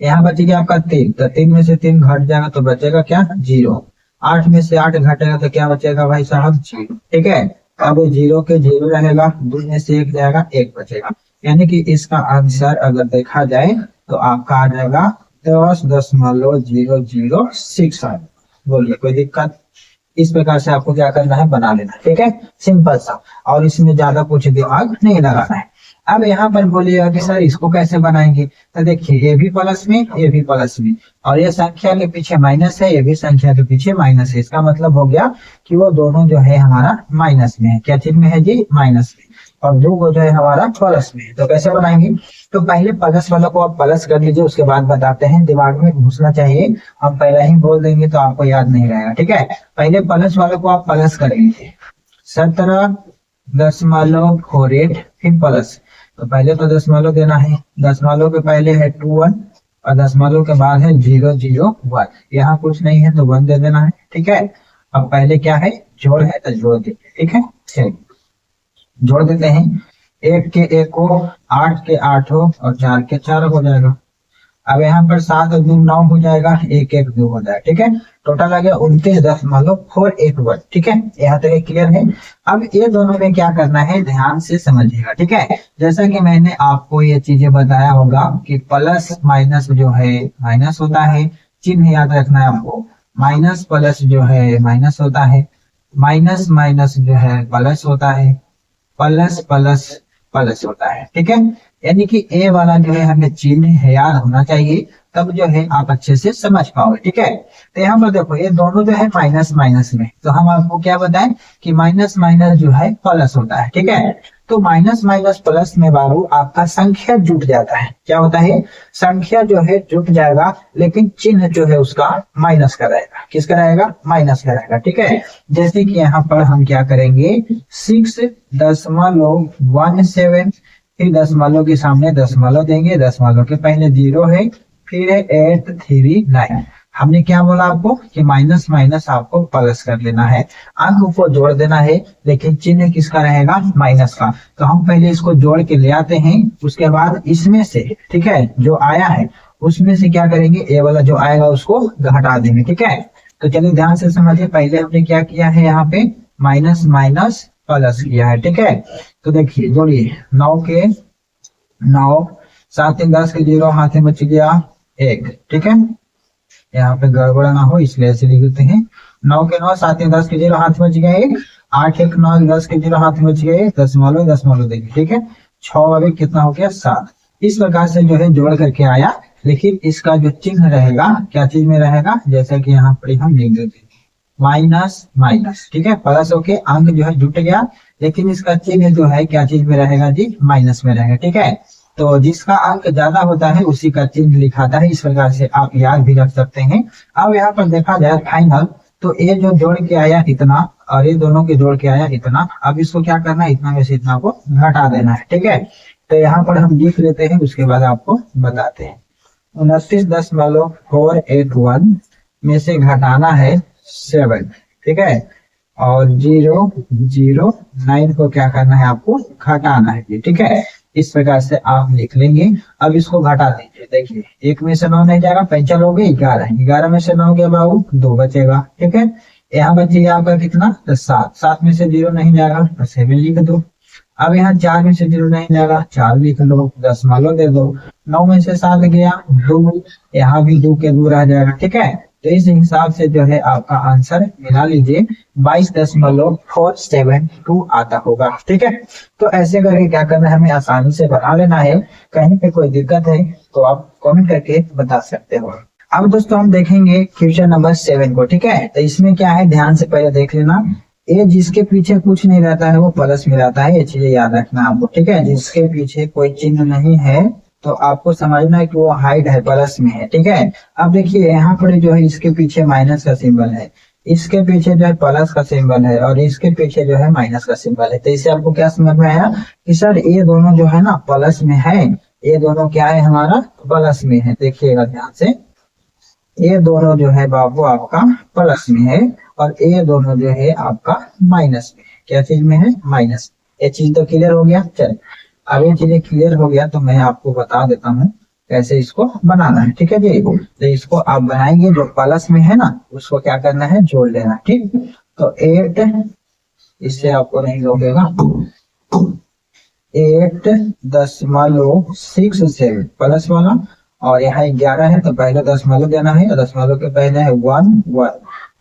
यहाँ बच गया आपका 3, तो 3 में से 3 घट जाएगा तो बचेगा क्या, 0। 8 में से 8 घटेगा तो क्या बचेगा भाई साहब 0, ठीक है। अब 0 के 0 रहेगा, 2 में से 1 जाएगा, 1 बचेगा। यानी कि इसका आंसर अगर देखा जाए तो आपका आ जाएगा 10.006। बोलिए कोई दिक्कत? इस प्रकार से आपको क्या करना है, बना लेना, ठीक है, सिंपल सा, और इसमें ज्यादा कुछ दिमाग नहीं लगाना है। अब यहाँ पर बोलिएगा कि सर इसको कैसे बनाएंगे, तो देखिए ये भी प्लस में, ये भी प्लस में, और ये संख्या के पीछे माइनस है, ये भी संख्या के पीछे माइनस है। इसका मतलब हो गया कि वो दोनों जो है हमारा माइनस में है। क्या चीज में है जी, माइनस में, और दो को जो है हमारा प्लस में है। तो कैसे बनाएंगे, तो पहले प्लस वाला को आप प्लस कर लीजिए, उसके बाद बताते हैं, दिमाग में घुसना चाहिए। हम पहले ही बोल देंगे तो आपको याद नहीं रहेगा, ठीक है। पहले प्लस वाले को आप प्लस कर लीजिए, 17.48, फिर प्लस। तो पहले तो दशमलव देना है, दशमलव के पहले है 2 1 और दशमलव के बाद है 001। यहाँ कुछ नहीं है तो 1 दे देना है, ठीक है। अब पहले क्या है, जोड़ है तो जोड़ दीजिए, ठीक है। चलिए जोड़ देते हैं, 1 के 1 हो, 8 के 8 हो, और 4 के 4 हो जाएगा। अब यहाँ पर 7 और 2 9 हो जाएगा, 1 1 2 हो जाएगा, ठीक है। टोटल आ गया 29.481, ठीक है। यहाँ तक क्लियर है। अब ये दोनों में क्या करना है, ध्यान से समझिएगा, ठीक है। जैसा कि मैंने आपको ये चीजें बताया होगा कि प्लस माइनस जो है माइनस होता है, चिन्ह याद रखना है आपको। माइनस प्लस जो है माइनस होता है, माइनस माइनस जो है प्लस होता है, प्लस प्लस प्लस होता है, ठीक है। यानी कि ए वाला जो है हमें चिन्ह याद होना चाहिए, तब जो है आप अच्छे से समझ पाओगे, ठीक है। तो यहाँ पर देखो ये दोनों जो है माइनस माइनस में, तो हम आपको क्या बताएं कि माइनस माइनस जो है प्लस होता है, ठीक है। तो माइनस माइनस प्लस में बाबू आपका संख्या जुट जाता है। क्या होता है, संख्या जो है जुट जाएगा, लेकिन चिन्ह जो है उसका माइनस का रहेगा। किसका रहेगा, माइनस का रहेगा, ठीक है। जैसे कि यहाँ पर हम क्या करेंगे, 6.17, फिर दशमलव के सामने दशमलव देंगे, दशमलव के पहले 0 है, फिर है 839। हमने क्या बोला आपको कि माइनस माइनस आपको प्लस कर लेना है, अंक को जोड़ देना है, लेकिन चिन्ह किसका रहेगा, माइनस का। तो हम पहले इसको जोड़ के ले आते हैं, उसके बाद इसमें से, ठीक है, जो आया है उसमें से क्या करेंगे, ए वाला जो आएगा उसको घटा देंगे, ठीक है। तो चलिए ध्यान से समझिए, पहले हमने क्या किया है, यहाँ पे माइनस माइनस प्लस किया है, ठीक है। तो देखिए जोड़िए, 9 के 9, 7 3 10 के 0, हाथ में बच गया 1, ठीक है। यहाँ पे गड़बड़ ना हो इसलिए ऐसे लिख देते हैं, 9 के 9, 7 3 10 के 0, हाथ में बच गया 1, 8 1 9 10 के 0, हाथ में बच गया 1, दशमलव दशमलव देंगे, ठीक है। 6 अभी कितना हो गया, 7। इस प्रकार से जो है जोड़ करके आया, लेकिन इसका जो चिन्ह रहेगा क्या चीज में रहेगा, जैसा कि यहाँ पर हम लिख देते हैं माइनस माइनस, ठीक है। प्लस होके अंक जो है जुट गया, लेकिन इसका चिन्ह जो है क्या चीज में रहेगा जी, माइनस में रहेगा, ठीक है। तो जिसका अंक ज्यादा होता है उसी का चिन्ह लिखाता है। इस प्रकार से आप याद भी रख सकते हैं। अब यहाँ पर देखा जाए फाइनल, तो ये जो जोड़ के आया इतना और ये दोनों के जोड़ के आया इतना, अब इसको क्या करना है, इतना में से इतना को घटा देना है, ठीक है। तो यहाँ पर हम लिख लेते हैं, उसके बाद आपको बताते हैं। 29.481 में से घटाना है 7, ठीक है, और 009 को क्या करना है, आपको घटाना है, ठीक है। इस प्रकार से आप लिख लेंगे। अब इसको घटा दीजिए, देखिए 1 में से 9 नहीं जाएगा, पैंचल हो गई 11, 11 में से 9 गया बाबू 2 बचेगा, ठीक है। यहाँ बचेगा आपका कितना, 7, 7 में से 0 नहीं जाएगा तो 7 लिख दो। अब यहाँ 4 में से 0 नहीं जाएगा, 4 लिख लो, दशमलव दे दो। 9 में से 7 गया 2, यहाँ भी 2 के 2 रह जाएगा, ठीक है। तो इस हिसाब से जो है आपका आंसर मिला लीजिए 22.472 आता होगा, ठीक है। तो ऐसे करके क्या करना है, हमें आसानी से बना लेना है। कहीं पे कोई दिक्कत है तो आप कमेंट करके बता सकते हो। अब दोस्तों हम देखेंगे क्वेश्चन नंबर 7 को, ठीक है। तो इसमें क्या है, ध्यान से पहले देख लेना। ये जिसके पीछे कुछ नहीं रहता है वो प्लस में रहता है, ये चीजें याद रखना आपको, ठीक है। जिसके पीछे कोई चिन्ह नहीं है तो आपको समझना है कि वो हाइड है, प्लस में है, ठीक है। अब देखिए यहाँ पर जो है इसके पीछे माइनस का सिंबल है, इसके पीछे जो है प्लस का सिंबल है, और इसके पीछे जो है माइनस का सिंबल है। तो इससे आपको क्या समझ में आया कि सर ये दोनों जो है ना प्लस में है, ये दोनों क्या है, हमारा प्लस में है। देखिएगा ध्यान से, ये दोनों जो है बाबू आपका प्लस में है, और ये दोनों जो है आपका माइनस में। क्या चीज में है, माइनस। ये चीज तो क्लियर हो गया। चल अब ये चीजें क्लियर हो गया तो मैं आपको बता देता हूँ कैसे इसको बनाना है, ठीक है जी। तो इसको आप बनाएंगे, जो प्लस में है ना उसको क्या करना है, जोड़ लेना, ठीक। तो 8, इससे आपको नहीं रोकेगा, 8.67 प्लस वाला, और यहाँ 11 है तो पहले दशमलव देना है, और दशमलव के पहले है 1 1,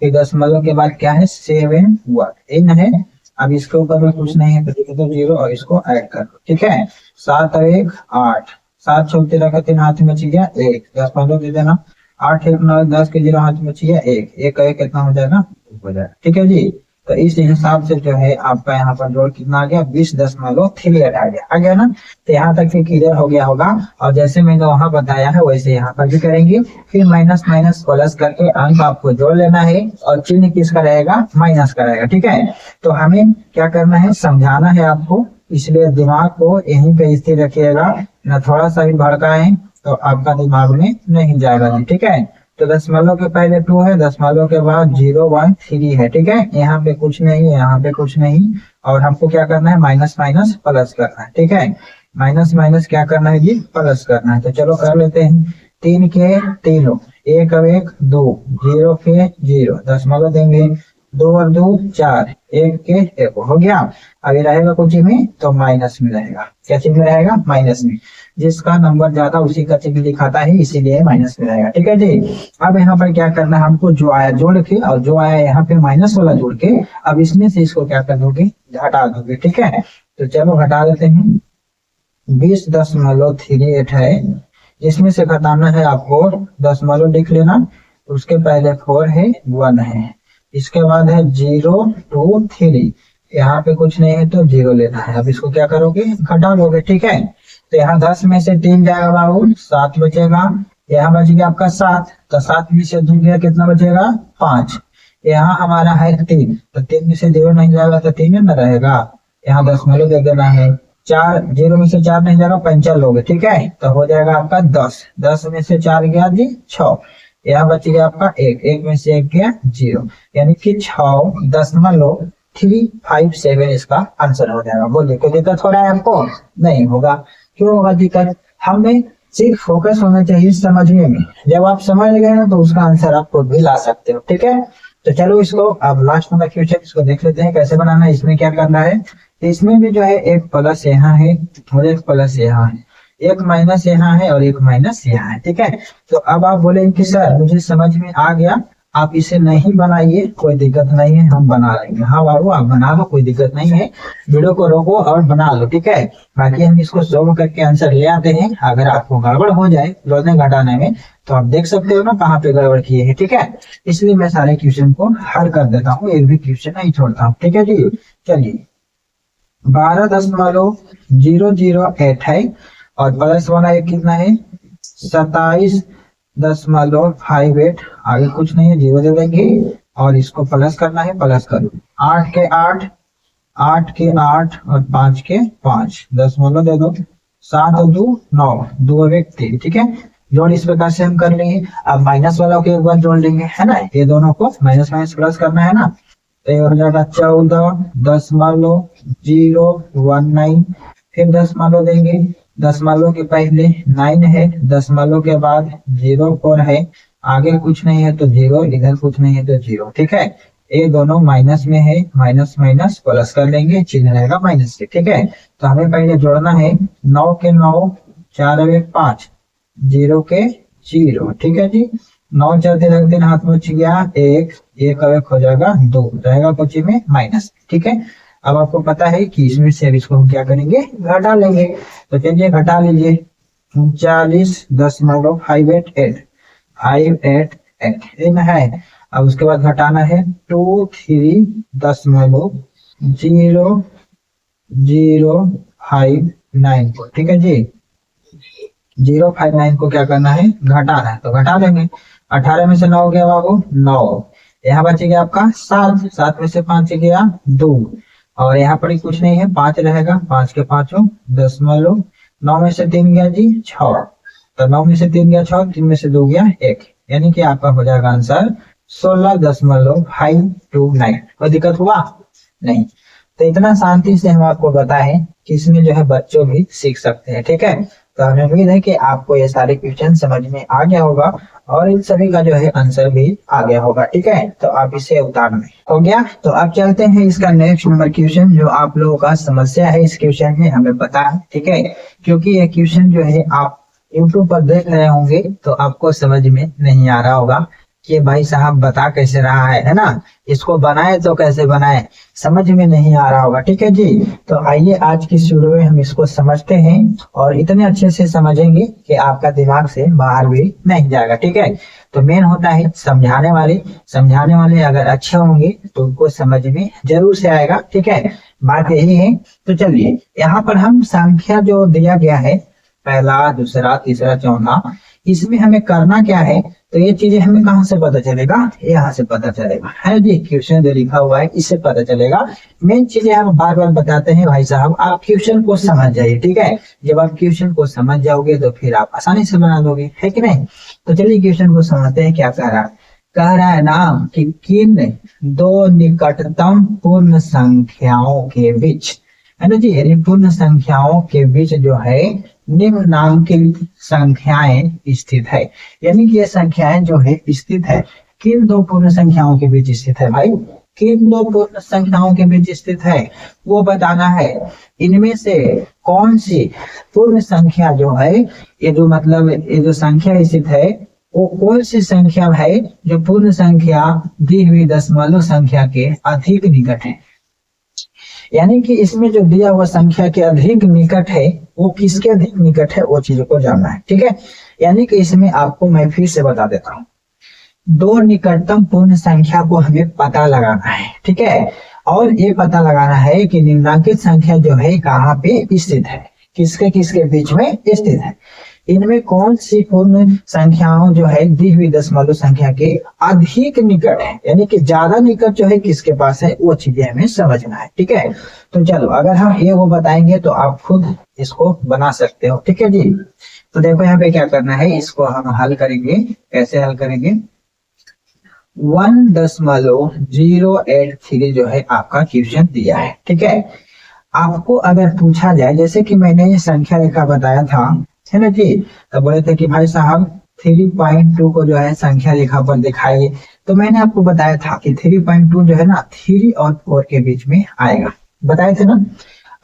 फिर दशमलव के बाद क्या है 7 1 इन है। अब इसके ऊपर में कुछ नहीं है तो लिख दो 0 और इसको ऐड कर दो, ठीक है। 7 और 1 8, 7 छोड़ते रखा 3 हाथ में बच गया 1, दशमलव दे देना, 8 1 9 10 के 0 हाथ में बच गया 1, 1 का 1 कितना हो जाएगा, हो जाएगा, ठीक है जी। तो इस हिसाब से जो है आपका यहाँ पर जोड़ कितना आ गया, 20.38 आ गया ना। तो यहाँ तक फिर क्लियर हो गया होगा, और जैसे मैंने वहां बताया है वैसे यहाँ पर भी करेंगे। फिर माइनस माइनस प्लस करके अंक आपको जोड़ लेना है, और चिन्ह किसका रहेगा, माइनस का रहेगा, ठीक है। तो हमें क्या करना है, समझाना है आपको, इसलिए दिमाग को यहीं पे स्थिर रखिएगा, न थोड़ा सा भी भड़काए तो आपका दिमाग में नहीं जाएगा, ठीक है। तो दशमलव के पहले 2 है, दशमलव के बाद 0 1 3 है, ठीक है। यहाँ पे कुछ नहीं है, यहाँ पे कुछ नहीं, और हमको क्या करना है, माइनस माइनस प्लस करना है, ठीक है। माइनस माइनस क्या करना है जी, प्लस करना है। तो चलो कर लेते हैं, 3 के तीनों, 1 और 1 2, 0 के 0, दशमलव देंगे, 2 और 2 4, 1 के 1 हो गया। अभी रहेगा कुछ में तो माइनस में रहेगा, क्या चिन्ह में रहेगा, माइनस में। जिसका नंबर ज्यादा उसी का चिन्ह दिखाता है, इसीलिए माइनस में रहेगा, ठीक है जी। अब यहाँ पर क्या करना है हमको, जो आया जोड़ के, और जो आया यहाँ पे माइनस वाला जोड़ के, अब इसमें से इसको क्या कर दोगे, घटा दोगे, ठीक है। तो चलो घटा देते हैं, 20.38 है, इसमें से घटाना है आपको, दशमलव लिख लेना, उसके पहले 4 है 1 है, इसके बाद है 0 2 3, यहाँ पे कुछ नहीं है तो 0 लेना है। अब इसको क्या करोगे, घटा लोगे, ठीक है। तो यहाँ 10 में से 3 जाएगा बाबू, 7 बचेगा, यहाँ बच गया आपका 7, तो 7 में से 2 गया कितना बचेगा, 5। यहाँ हमारा है 3, तो 3 में से 0 नहीं जाएगा तो 3 में रहेगा, यहाँ दशमलव दे देना है। 4 0 में से 4 नहीं जाएगा, 5 लोगे, ठीक है। तो हो जाएगा आपका 10, 10 में से 4 गया जी 6, यहाँ बच गया आपका 1, 1 में से 1 गया 0, यानी कि 6.357 इसका आंसर हो जाएगा। बोलिए कोई दिक्कत हो रहा है आपको, नहीं होगा। क्यों होगा दिक्कत, हमें सिर्फ फोकस होना चाहिए समझने में, जब आप समझ गए ना तो उसका आंसर आप खुद भी ला सकते हो, ठीक है। तो चलो इसको अब लास्ट वाला क्वेश्चन इसको देख लेते हैं कैसे बनाना है। इसमें क्या करना है, इसमें भी जो है एक प्लस यहाँ है और एक प्लस यहाँ है, एक माइनस यहाँ है और एक माइनस यहाँ है, ठीक है। तो अब आप बोलेंगे कि सर मुझे समझ में आ गया, आप इसे नहीं बनाइए, कोई दिक्कत नहीं है, हम बना लेंगे। हाँ बाबू आप बना लो, कोई दिक्कत नहीं है, वीडियो को रोको और बना लो, ठीक है। बाकी हम इसको सॉल्व करके आंसर ले आते हैं। अगर आपको गड़बड़ हो जाए जोड़ने घटाने में तो आप देख सकते हो ना कहाँ पे गड़बड़ किए हैं, ठीक है। इसलिए मैं सारे क्वेश्चन को हल कर देता हूँ, एक भी क्वेश्चन नहीं छोड़ता हूँ, ठीक है जी। चलिए 12.008 है, और प्लस वाला एक कितना है 27.58, आगे कुछ नहीं है 0 दे देंगे, और इसको प्लस करना है, प्लस करो 8 के 8, 8 के 8 और 5 के 5, दशमलव दे दो, 7 और 2 9, 2 और 1 3, ठीक है। जोड़ इस प्रकार से हम कर लेंगे। अब माइनस वाला को एक बार जोड़ लेंगे, है ना, ये दोनों को माइनस माइनस प्लस करना है ना। तो ये हो जाएगा 14.019, फिर दशमलव देंगे, दशमलव के पहले 9 है, दशमलव के बाद 0 4 है, आगे कुछ नहीं है तो 0, इधर कुछ नहीं है तो 0, ठीक है। ये दोनों माइनस में है, माइनस माइनस प्लस कर लेंगे, चिन्ह रहेगा माइनस से, ठीक है। तो हमें पहले जोड़ना है 9 के 9, 4 और 1 5, 0 के 0, ठीक है जी। 9 चलते रखते हाथ में बच गया 1, 1 और 1 हो जाएगा 2, रहेगा कुछ में माइनस, ठीक है। अब आपको पता है कि इसमें से अब इसको हम क्या करेंगे, घटा लेंगे। तो चलिए घटा लीजिए, 39.588 है। अब उसके बाद घटाना है 23.00059 को, ठीक है जी। 059 को क्या करना है, घटाना है, तो घटा लेंगे। 18 में से 9 गया बाबू 9, यहाँ बचेगा आपका 7, 7 में से 5 गया 2, और यहाँ पर कुछ नहीं है 5 रहेगा, 5 के 5 दशमलव, 9 में से 3 गया जी 6, तो 9 में से 3 गया 6, 3 में से 2 गया 1, यानी कि आपका हो जाएगा आंसर 16.529। कोई दिक्कत हुआ नहीं। तो इतना शांति से हम आपको बताएं कि इसमें जो है बच्चों भी सीख सकते हैं, ठीक है। तो हमें उम्मीद है कि आपको ये सारे क्वेश्चन समझ में आ गया होगा और इन सभी का जो है आंसर भी आ गया होगा। ठीक है, तो आप इसे उतार में हो गया। तो अब चलते हैं इसका नेक्स्ट नंबर क्वेश्चन। जो आप लोगों का समस्या है इस क्वेश्चन में हमें पता है, ठीक है, क्योंकि ये क्वेश्चन जो है आप यूट्यूब पर देख रहे होंगे तो आपको समझ में नहीं आ रहा होगा कि भाई साहब बता कैसे रहा है ना, इसको बनाए तो कैसे बनाए, समझ में नहीं आ रहा होगा। ठीक है जी, तो आइए आज की वीडियो में हम इसको समझते हैं और इतने अच्छे से समझेंगे कि आपका दिमाग से बाहर भी नहीं जाएगा। ठीक है, तो मेन होता है समझाने वाले अगर अच्छे होंगे तो उनको समझ में जरूर से आएगा। ठीक है, बात यही है। तो चलिए यहाँ पर हम संख्या जो दिया गया है, पहला, दूसरा, तीसरा, चौथा, इसमें हमें करना क्या है, तो ये चीजें हमें कहाँ से पता चलेगा, यहाँ से पता चलेगा, है जी। क्वेश्चन जो लिखा हुआ है इससे पता चलेगा। मेन चीजें हम बार बार बताते हैं भाई साहब, आप क्वेश्चन को समझ जाइए। ठीक है, जब आप क्वेश्चन को समझ जाओगे तो फिर आप आसानी से बना दोगे, है कि नहीं। तो चलिए क्वेश्चन को समझते हैं क्या कह रहा है ना कि किन दो निकटतम पूर्ण संख्याओं के बीच, है ना जी, यानी पूर्ण संख्याओं के बीच जो है निम्नांकित संख्याएं स्थित है। यानी कि ये संख्याएं जो है स्थित है किन दो पूर्ण संख्याओं के बीच स्थित है भाई, किन दो पूर्ण संख्याओं के बीच स्थित है वो बताना है। इनमें से कौन सी पूर्ण संख्या जो है, ये जो मतलब ये जो संख्या स्थित है वो कौन सी संख्या है जो पूर्ण संख्या दी हुई दशमलव संख्या के अधिक निकट है। यानी कि इसमें जो दिया हुआ संख्या के अधिक निकट है वो किसके अधिक निकट है वो चीजों को जानना है। ठीक है, यानी कि इसमें आपको मैं फिर से बता देता हूँ, दो निकटतम पूर्ण संख्या को हमें पता लगाना है। ठीक है, और ये पता लगाना है कि निम्नांकित संख्या जो है कहाँ पे स्थित है, किसके किसके बीच में स्थित है। इनमें कौन सी पूर्ण संख्याओं जो है दी हुई दशमलव संख्या के अधिक निकट है, यानी कि ज्यादा निकट जो है किसके पास है वो चीजें हमें समझना है। ठीक है, तो चलो अगर हम ये वो बताएंगे तो आप खुद इसको बना सकते हो। ठीक है जी, तो देखो यहाँ पे क्या करना है, इसको हम हल करेंगे। कैसे हल करेंगे, 1.083 जो है आपका क्वेश्चन दिया है। ठीक है, आपको अगर पूछा जाए, जैसे कि मैंने संख्या रेखा बताया था, है ना जी, तो बोले थे कि भाई साहब 3.2 को जो है संख्या रेखा पर दिखाइए, तो मैंने आपको बताया था कि 3.2 जो है ना 3 और 4 के बीच में आएगा, बताए थे ना।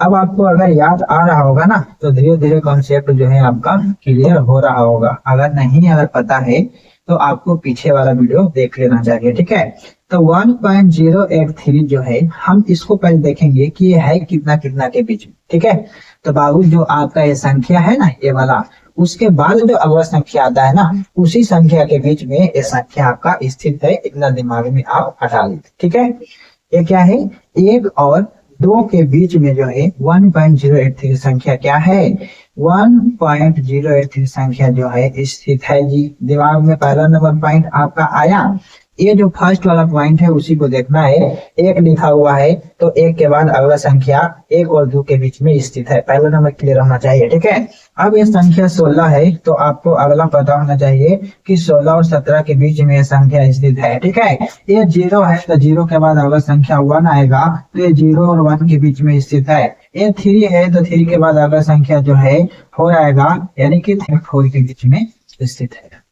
अब आपको अगर याद आ रहा होगा ना तो धीरे धीरे कॉन्सेप्ट जो है आपका क्लियर हो रहा होगा। अगर नहीं अगर पता है तो आपको पीछे वाला वीडियो देख लेना चाहिए। ठीक है, तो 1.083 जो है हम इसको पहले देखेंगे कि ये है कितना कितना के बीच में। ठीक है, तो बाबू जो आपका ये संख्या है ना ये वाला, उसके बाद जो अगला संख्या आता है ना उसी संख्या के बीच में ये संख्या आपका स्थित है, इतना दिमाग में आप हटा लीजिए। ठीक है, ये क्या है, 1 और 2 के बीच में जो है 1.083 संख्या क्या है, 1.083 संख्या जो है स्थित है जी। दिमाग में पहला नंबर पॉइंट आपका आया। ये जो फर्स्ट वाला पॉइंट है उसी को देखना है, 1 लिखा हुआ है तो 1 के बाद अगला संख्या 1 और 2 के बीच में स्थित है, पहला नंबर क्लियर होना चाहिए। ठीक है, अब ये संख्या 16 है तो आपको अगला पता होना चाहिए कि 16 और 17 के बीच में संख्या स्थित है। ठीक है, ये 0 है तो 0 के बाद अगला संख्या 1 आएगा, तो ये 0 और 1 के बीच में स्थित है। ये 3 है तो 3 के बाद अगला संख्या जो है 4 आएगा, यानी कि 4 के बीच में स्थित है।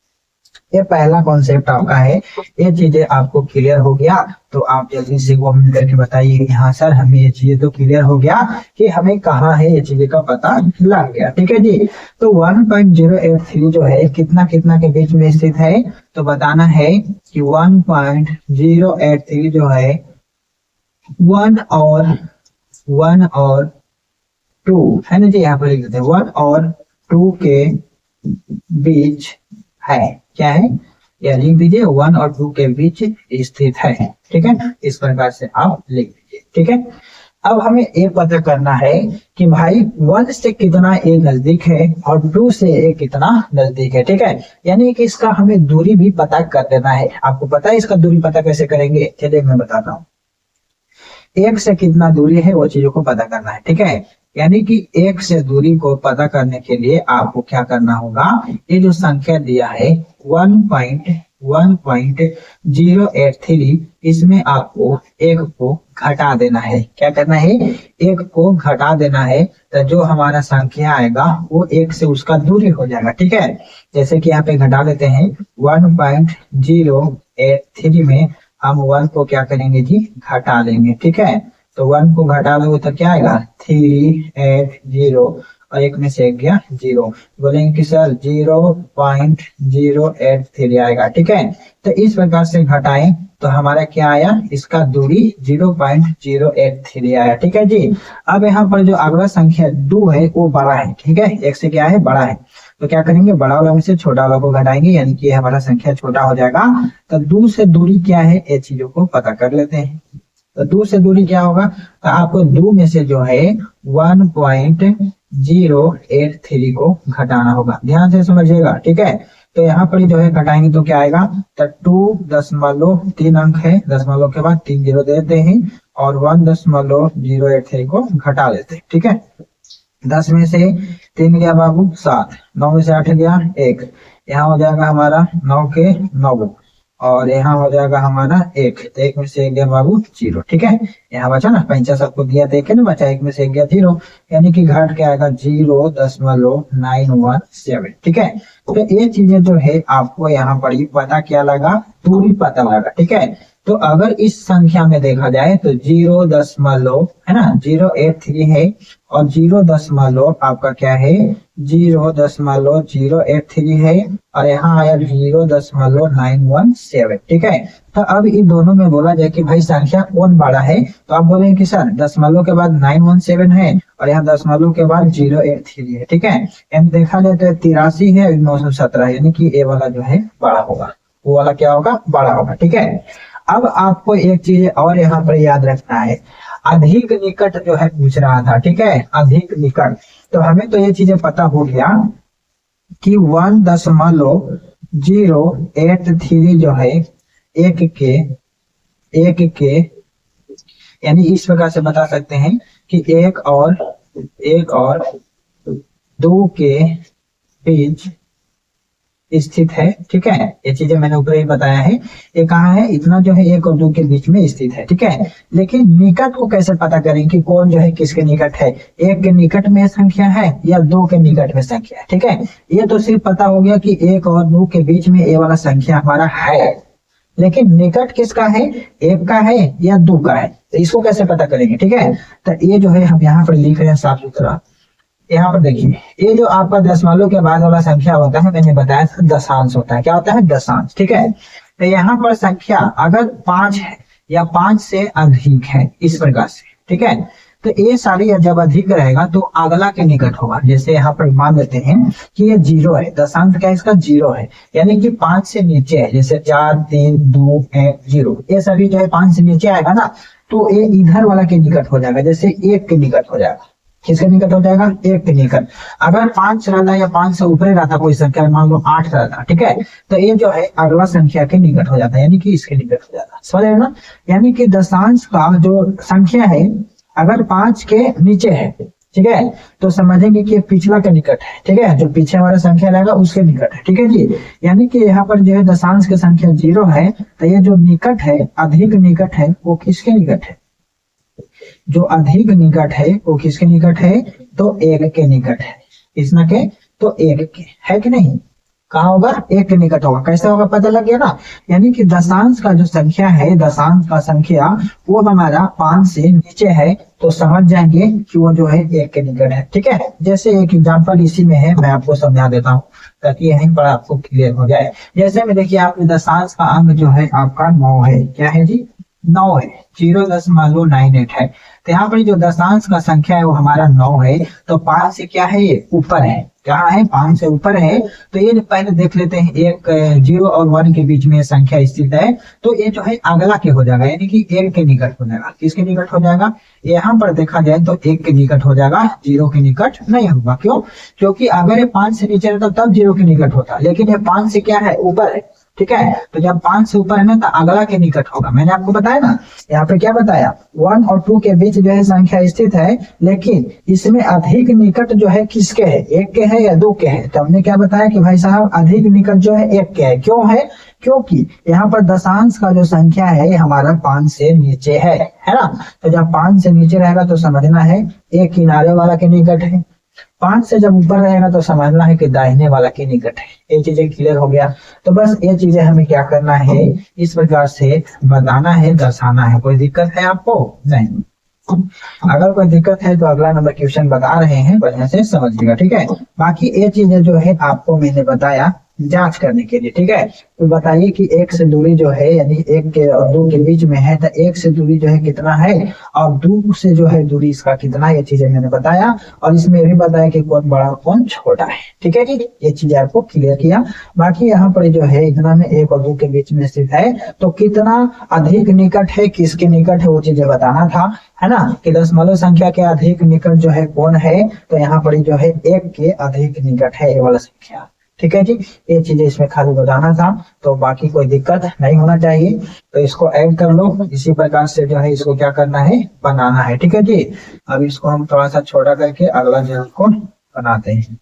ये पहला कॉन्सेप्ट आपका है, ये चीजें आपको क्लियर हो गया तो आप जल्दी से कमेंट करके बताइए हाँ सर हमें ये चीजें तो क्लियर हो गया कि हमें कहाँ है ये चीजें का पता लग गया। ठीक है जी, तो 1.083 जो है कितना कितना के बीच में स्थित है, तो बताना है कि 1.083 जो है 1 और 2 है ना जी, यहाँ पर लिख देते हैं 1 और 2 के बीच है, क्या है या लिख दीजिए 1 और 2 के बीच स्थित है। ठीक है, इस प्रकार से आप लिख दीजिए। ठीक है, अब हमें ये पता करना है कि भाई 1 से कितना ए नजदीक है और 2 से ए कितना नजदीक है। ठीक है, यानी कि इसका हमें दूरी भी पता कर देना है। आपको पता है इसका दूरी पता कैसे करेंगे, चलिए मैं बताता हूँ। 1 से कितना दूरी है वो चीजों को पता करना है। ठीक है, यानी कि 1 से दूरी को पता करने के लिए आपको क्या करना होगा, ये जो संख्या दिया है 1.083, इसमें आपको एक को घटा देना है। क्या करना है? एक को घटा देना है, तो जो हमारा संख्या आएगा वो एक से उसका दूरी हो जाएगा। ठीक है, जैसे कि यहाँ पे घटा देते हैं 1.083 में हम 1 को क्या करेंगे जी? घटा लेंगे। ठीक है, तो 1 को घटा लोगे तो क्या आएगा? 380 और एक में से एक गया 0, बोलेंगे कि सर 0.083 आएगा। ठीक है, तो इस प्रकार से घटाएं तो हमारा क्या आया? इसका दूरी 0.083 आया। ठीक है जी। अब यहाँ पर जो अगला संख्या 2 है वो बड़ा है। ठीक है, एक से क्या है? बड़ा है। तो क्या करेंगे? बड़ा वाला में से छोटा वाला को घटाएंगे, यानी कि हमारा संख्या छोटा हो जाएगा। तो 2 से दूरी क्या है, ये चीजों को पता कर लेते हैं। तो 2 से दूरी क्या होगा? तो आपको 2 में से जो है 1.083 को घटाना होगा। ध्यान से समझिएगा। ठीक है, तो यहाँ पर जो है घटाएंगे तो क्या आएगा? तो 2.3 अंक है, दशमलव के बाद 3 जीरो देते हैं और 1.083 को घटा लेते हैं। ठीक है, 10 में से 3 गया बाबू 7, 9 में से 8 गया 1, यहाँ हो जाएगा हमारा 9 के 9 और यहाँ हो जाएगा हमारा 1, तो 1 में से 1 गया बाबू 0। ठीक है, यहाँ बचा ना, पैंचा सबको दिया देखे ना, बचा 1 में से 1 गया 0, यानी कि घट के आएगा 0.917। ठीक है, तो ये चीजें जो है आपको यहाँ पर पता क्या लगा? दूरी पता लगा। ठीक है, तो अगर इस संख्या में देखा जाए तो 0 है ना, 083 है और 0 आपका क्या है? 0.083 है और यहाँ आया 0.917। ठीक है, तो अब इन दोनों में बोला जाए कि भाई संख्या कौन बड़ा है, तो आप बोलेंगे कि सर दशमलव के बाद 917 है और यहाँ दशमलव के बाद 083 है। ठीक है, एम देखा जाए तो 83 है और 917, यानी कि ए वाला जो है बड़ा होगा, वो वाला क्या होगा? बड़ा होगा। ठीक है, अब आपको एक चीज और यहाँ पर याद रखना है, अधिक निकट जो है पूछ रहा था। ठीक है, अधिक निकट, तो हमें तो ये चीजें पता हो गया कि 1.083 जो है एक के यानी इस प्रकार से बता सकते हैं कि एक और 2 के बीच स्थित है। ठीक है, ये चीजें मैंने ऊपर ही बताया है। ये कहाँ है? इतना जो है 1 और 2 के बीच में स्थित है। ठीक है, लेकिन निकट को कैसे पता करें कि कौन जो है किसके निकट है? 1 के निकट में संख्या है या 2 के निकट में संख्या है। ठीक है, ये तो सिर्फ पता हो गया कि 1 और 2 के बीच में ये वाला संख्या हमारा है, लेकिन निकट किसका है? 1 का है या 2 का है? तो इसको कैसे पता करेंगे? ठीक है, तो ये जो है हम यहाँ पर लिख रहे हैं साफ सुथरा। यहाँ पर देखिए, ये जो आपका दशमलव के बाद वाला संख्या होता है, मैंने बताया था दशांश होता है। क्या होता है? दशांश। ठीक है, तो यहाँ पर संख्या अगर 5 है या 5 से अधिक है, इस प्रकार से। ठीक है, तो ये सारी जब अधिक रहेगा तो अगला के निकट होगा। जैसे यहाँ पर मान लेते हैं कि ये 0 है, दशांश क्या है इसका? 0 है, यानी कि 5 से नीचे है। जैसे 4 3 2 1 0, ये सभी जो है 5 से नीचे आएगा ना, तो ये इधर वाला के निकट हो जाएगा। जैसे 1 के निकट हो जाएगा। किसके निकट हो जाएगा? 1 के निकट। अगर 5 रहता या 5 से ऊपर रहता कोई संख्या, मान लो 8 रहता, ठीक है, तो ये जो है अगला संख्या के निकट हो जाता है, यानी कि इसके निकट हो जाता है। समझ रहे ना? यानी कि दशांश का जो संख्या है अगर 5 के नीचे है, ठीक है, तो समझेंगे कि पिछला के निकट है। ठीक है, जो पीछे हमारा संख्या रहेगा उसके निकट है। ठीक है जी, यानी कि यहाँ पर जो है दशांश की संख्या 0 है, तो ये जो निकट है, अधिक निकट है, वो किसके निकट है? जो अधिक निकट है वो किसके निकट है? तो 1 के निकट है। किसना के? तो 1 के, है कि नहीं? कहाँ होगा? 1 के निकट होगा। कैसे होगा? पता लग गया ना? यानी कि दशांश का जो संख्या है, दशांश का संख्या वो हमारा 5 से नीचे है, तो समझ जाएंगे कि वो जो है 1 के निकट है। ठीक है, जैसे एक एग्जांपल इसी में है, मैं आपको समझा देता हूँ ताकि यहीं पर आपको क्लियर हो जाए। जैसे में देखिए, आपने दशांश का अंक जो है आपका 9 है। क्या है जी? 9 है, 0.98 है। तो यहाँ पर जो दशांश का संख्या है वो हमारा 9 है, तो 5 से क्या है? ये ऊपर है। कहाँ है? 5 से ऊपर है। तो ये पहले देख लेते हैं, एक 0 और 1 के बीच में संख्या स्थित है, तो ये जो है अगला के हो जाएगा, यानी कि 1 के निकट हो जाएगा। किसके निकट हो जाएगा? यहाँ पर देखा जाए तो 1 के निकट हो जाएगा, 0 के निकट नहीं होगा। क्यों? क्योंकि अगर ये 5 से नीचे रहता तब 0 के निकट होता, लेकिन ये 5 से क्या है? ऊपर है, ठीक है। तो जब 5 से ऊपर है ना तो अगला के निकट होगा। मैंने आपको बताया ना, यहाँ पे क्या बताया, 1 और 2 के बीच जो है संख्या स्थित है, लेकिन इसमें अधिक निकट जो है किसके है, 1 के है या 2 के है। तो हमने क्या बताया कि भाई साहब अधिक निकट जो है 1 के है। क्यों है, क्योंकि यहाँ पर दशांश का जो संख्या है हमारा 5 से नीचे है ना। तो जब 5 से नीचे रहेगा तो समझना है एक किनारे वाला के निकट है, 5 से जब ऊपर रहेगा तो समझना है कि दाहिने वाला के निकट है। ये चीजें क्लियर हो गया। तो बस ये चीजें हमें क्या करना है, इस प्रकार से बताना है, दर्शाना है। कोई दिक्कत है आपको? नहीं। अगर कोई दिक्कत है तो अगला नंबर क्वेश्चन बता रहे हैं, बढ़िया से समझिएगा, ठीक है। बाकी ये चीजें जो है आपको मैंने बताया जांच करने के लिए, ठीक है। तो बताइए कि 1 से दूरी जो है, यानी 1 के और 2 के बीच में है, तो 1 से दूरी जो है कितना है और 2 से जो है दूरी इसका कितना, ये चीजें मैंने बताया। और इसमें भी बताया कि कौन बड़ा कौन छोटा है, ठीक है जी। ये चीजें आपको क्लियर किया। बाकी यहाँ पर जो है इतना में 1 और 2 के बीच में स्थित है, तो कितना अधिक निकट है, किसके निकट है, वो चीजें बताना था, है ना। कि दशमलव संख्या के अधिक निकट जो है कौन है, तो यहाँ पर जो है 1 के अधिक निकट है ये वाला संख्या, ठीक है जी। ये चीजें इसमें खाली बताना था। तो बाकी कोई दिक्कत नहीं होना चाहिए, तो इसको ऐड कर लो। इसी प्रकार से जो है इसको क्या करना है, बनाना है, ठीक है जी। अब इसको हम थोड़ा सा छोटा करके अगला जो को बनाते हैं।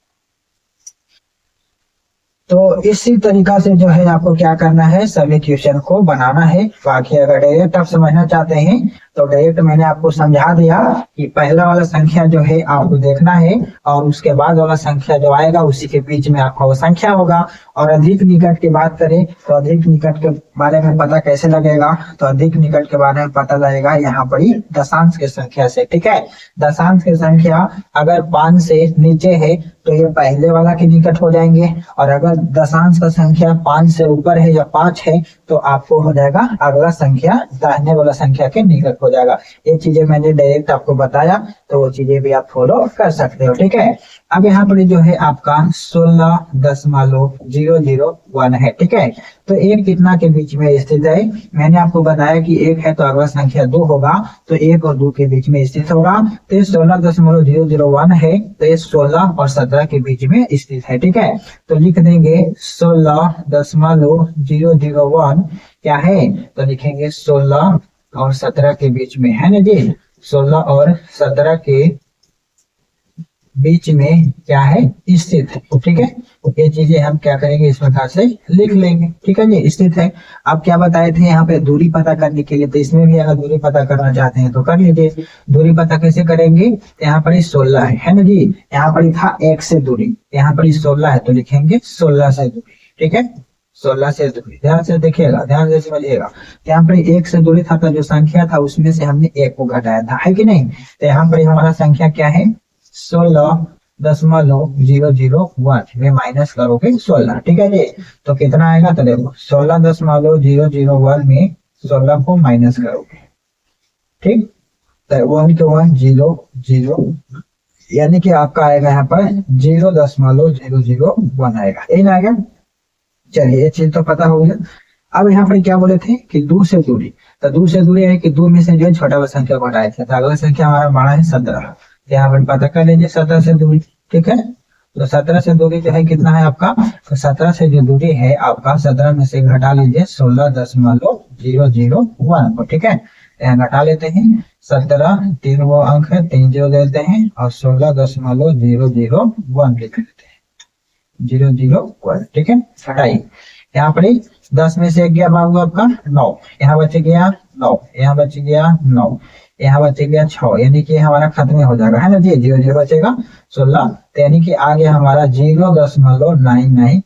तो इसी तरीका से जो है आपको क्या करना है, सभी क्वेश्चन को बनाना है। बाकी अगर डायरेक्ट आप समझना चाहते हैं तो डायरेक्ट मैंने आपको समझा दिया कि पहला वाला संख्या जो है आपको देखना है, और उसके बाद वाला संख्या जो आएगा उसी के बीच में आपका वो संख्या होगा। और अधिक निकट की बात करें तो अधिक निकट के बारे में पता कैसे लगेगा, तो अधिक निकट के बारे में पता लगेगा यहाँ पर ही दशांश की संख्या से, ठीक है। दशांश की संख्या अगर 5 से नीचे है तो ये पहले वाला के निकट हो जाएंगे, और अगर दशांश का संख्या 5 से ऊपर है या 5 है तो आपको हो जाएगा अगला संख्या दाहिने वाला संख्या के निकट हो जाएगा। ये चीजें मैंने डायरेक्ट आपको बताया, तो वो चीजें भी आप फॉलो कर सकते हो, ठीक है। अब यहाँ पर जो है आपका 16.001 है, ठीक है। तो एक कितना के बीच में स्थित है, मैंने आपको बताया कि 1 है तो अगला संख्या 2 होगा, तो 1 और 2 के बीच में स्थित होगा। तो 16.001 है, तो ये 16 और 17 के बीच में स्थित है, ठीक है। तो लिख देंगे 16.001 क्या है, तो लिखेंगे 16 और 17 के बीच में, है ना जी। 16 और 17 के बीच में क्या है, स्थित है, ठीक है। ये चीजें हम क्या करेंगे, इस प्रकार से लिख लेंगे, ठीक है जी। स्थित है। अब क्या बताए थे यहाँ पे दूरी पता करने के लिए, तो इसमें भी अगर दूरी पता करना चाहते हैं तो कर लीजिए। दूरी पता कैसे करेंगे, यहाँ पर 16 है ना जी। यहाँ पर था 1 से दूरी, यहाँ पर 16 है तो लिखेंगे 16 से दूरी, ठीक है। 16 से दूरी, ध्यान से देखिएगा, ध्यान से समझिएगा। यहाँ पर 1 से दूरी था, तो जो संख्या था उसमें से हमने 1 को घटाया था, है कि नहीं। तो यहाँ पर हमारा संख्या क्या है, 16.001 में माइनस करोगे 16, ठीक है जी। तो कितना आएगा, तो देखो 16.001 में 16 को माइनस करोगे, ठीक। तो 1 के 1 0 यानी कि आपका आएगा यहाँ पर 0.001 आएगा, यही आएगा। चलिए ये चीज तो पता हो गया। अब यहाँ पर क्या बोले थे कि 2 से दूरी, तो 2 से दूरी है कि 2 में से जो है छोटा वाला संख्या को हटाया था, तो अगला संख्या हमारा बड़ा है 17। यहाँ पर पता कर लीजिए 17 से दूरी, ठीक है। तो 17 से दूरी जो है कितना है आपका, तो 17 से जो दूरी है आपका 17 में से घटा लीजिए 16.001 को, ठीक है। यहाँ घटा लेते हैं 17, 3 वो अंक है, 3 0 देते हैं और 16.001 लिख लेते हैं, 001, ठीक है। हटाइए यहाँ पर 10 में से गया बाबू आपका 9, यहाँ बच गया 9, यहाँ बच गया 9, यहाँ बचेगा 6, यानी कि हमारा खत्म हो जाएगा, है ना जी। 0 बचेगा 16, तो यानी कि आगे हमारा 0.999।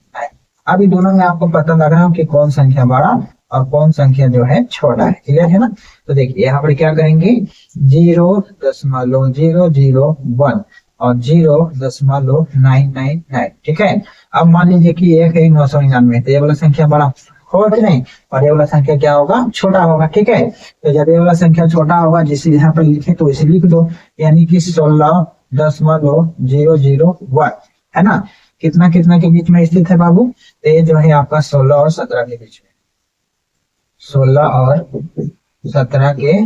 अभी दोनों में आपको पता लग रहा है कि कौन संख्या बड़ा और कौन संख्या जो है छोटा है, क्लियर है ना। तो देखिए यहाँ पर क्या करेंगे, 0.001 और 0.999, ठीक है। अब मान लीजिए कि 1 है 999, तो ये वाला संख्या बड़ा होगा कि नहीं, और ये वाला संख्या क्या होगा, छोटा होगा, ठीक है। तो जब ये वाला संख्या छोटा होगा, जिसे यहाँ पर लिखे तो इसे लिख दो, यानी कि 16.001 है ना। कितना कितना के बीच में स्थित है बाबू, तो ये जो है आपका 16 और 17 के बीच में, 16 और 17 के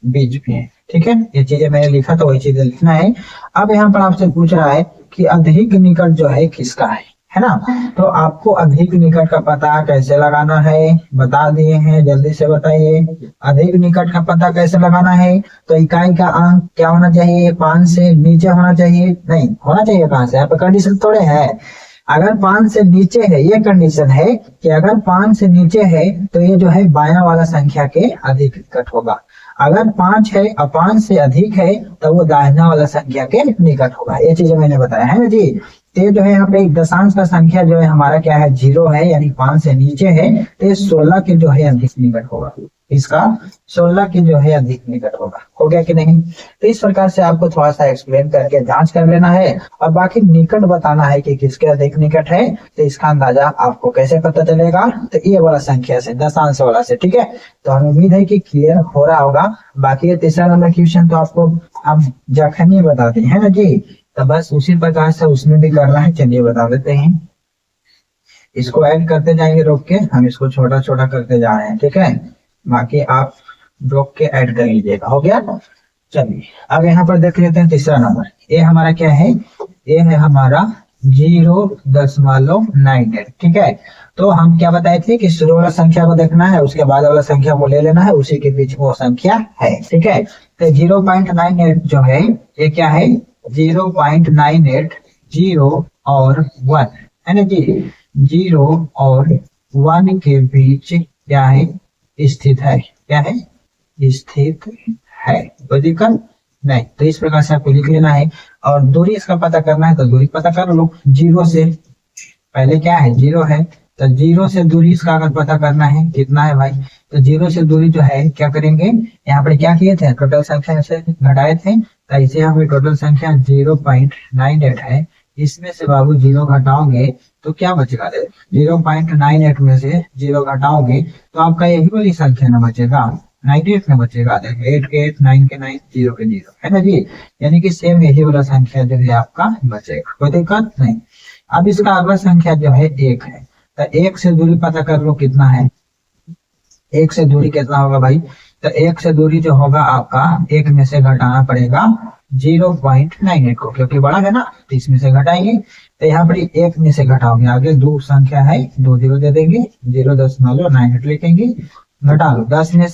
बीच में, ठीक है। ये चीजें मैंने लिखा तो वही चीजें लिखना है। अब यहाँ पर आपसे पूछ रहा है कि अधिक निकट जो है किसका है ना। तो आपको अधिक निकट का पता कैसे लगाना है बता दिए हैं, जल्दी से बताइए। अधिक निकट का पता कैसे लगाना है, तो इकाई का अंक क्या होना चाहिए, 5 से नीचे होना चाहिए, नहीं होना चाहिए 5 से, यहाँ पे कंडीशन थोड़े है। अगर 5 से नीचे है, ये कंडीशन है कि अगर 5 से नीचे है तो ये जो है बायां वाला संख्या के अधिक निकट होगा। अगर 5 है और 5 से अधिक है तो वो दाहिना वाला संख्या के निकट होगा। ये चीजें मैंने बताया है ना जी। तो ये जो है यहाँ पे एक दशांश का संख्या जो है हमारा क्या है, 0 है, यानी 5 से नीचे है, तो ये 16 के जो है अधिक निकट होगा। इसका 16 के जो है अधिक निकट होगा। हो गया कि नहीं। तो इस प्रकार से आपको थोड़ा सा एक्सप्लेन करके जांच कर लेना है और बाकी निकट बताना है कि किसके अधिक निकट है। तो इसका अंदाजा आपको कैसे पता चलेगा, तो ये वाला संख्या से, दशांश वाला से। ठीक है, तो हमें उम्मीद है कि क्लियर हो रहा होगा। बाकी ये तीसरा नंबर क्वेश्चन तो आपको हम जखनी बताते हैं ना जी, तो बस उसी प्रकार से उसमें भी करना है। चलिए बता देते हैं, इसको ऐड करते जाएंगे रोक के, हम इसको छोटा छोटा करते जा रहे हैं। ठीक है, बाकी आप रोक के ऐड कर लीजिएगा। हो गया। चलिए अब यहाँ पर देख लेते हैं तीसरा नंबर। ये हमारा क्या है, ये है हमारा 0.98। ठीक है, तो हम क्या बताए थे कि शुरू वाला संख्या को देखना है, उसके बाद वाला संख्या को ले लेना है, उसी के बीच वो संख्या है। ठीक है, तो 0.98 जो है ये क्या है, 0.98 0 और 1 है ना जी। 0 और 1 के बीच क्या है, स्थित है। क्या है, स्थित है। कोई दिक्कत नहीं। तो इस प्रकार से आपको लिख लेना है और दूरी इसका पता करना है, तो दूरी पता कर लो। 0 से पहले क्या है, 0 है, तो 0 से दूरी इसका अगर पता करना है कितना है भाई, तो 0 से दूरी जो है क्या करेंगे, यहाँ पर क्या किए थे, टोटल संख्या से घटाए थे, तो इसे यहाँ पे टोटल संख्या 0.98 है, इसमें से बाबू 0 घटाओगे तो क्या बचेगा, 0.98 में से 0 घटाओगे तो आपका यही वाली संख्या ना बचेगा, 98 में बचेगा। 8 के 8, 9 के 9, 0 के 0, है ना जी। यानी कि सेम यही वाला संख्या जो है आपका बचेगा, कोई दिक्कत नहीं। अब इसका अगला संख्या जो है 1 है, तो 1 से दूरी पता कर लो कितना है। 1 से दूरी कितना होगा भाई, तो 1 से दूरी जो होगा आपका 1 में से घटाना पड़ेगा 0.98 को, क्योंकि बड़ा है ना, तो इसमें से घटाएंगे। तो यहाँ पर 1 में से घटाओगे, आगे 2 संख्या है, 2 0 दे देंगे, 0.98 लिखेंगे, घटा लो। 10 में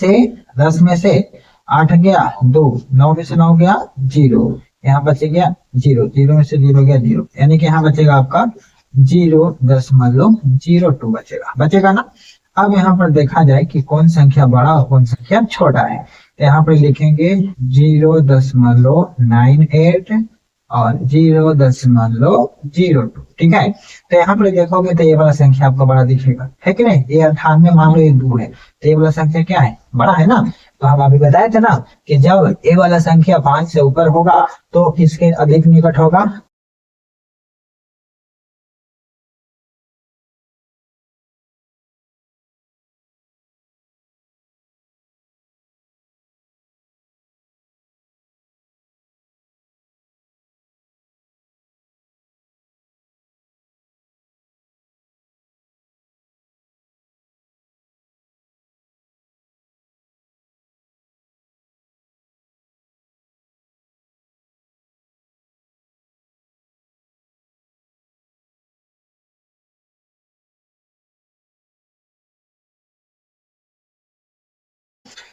से 8 गया 2, 9 में से 9 गया 0, यहाँ बचे गया 0, 0 में से 0 गया 0, यानी कि यहाँ बचेगा आपका 0.02 बचेगा ना। अब यहाँ पर देखा जाए कि कौन संख्या बड़ा और कौन संख्या छोटा है, तो यहाँ पर लिखेंगे 0.98 और 0.02। ठीक है, तो यहाँ पर देखोगे तो ये वाला संख्या आपको बड़ा दिखेगा, है कि नहीं। ये 98 मान लो ये 2 है, तो ये वाला संख्या क्या है, बड़ा है ना। तो हम अभी बताए थे ना कि जब ये वाला संख्या 5 से ऊपर होगा तो किसके अधिक निकट होगा,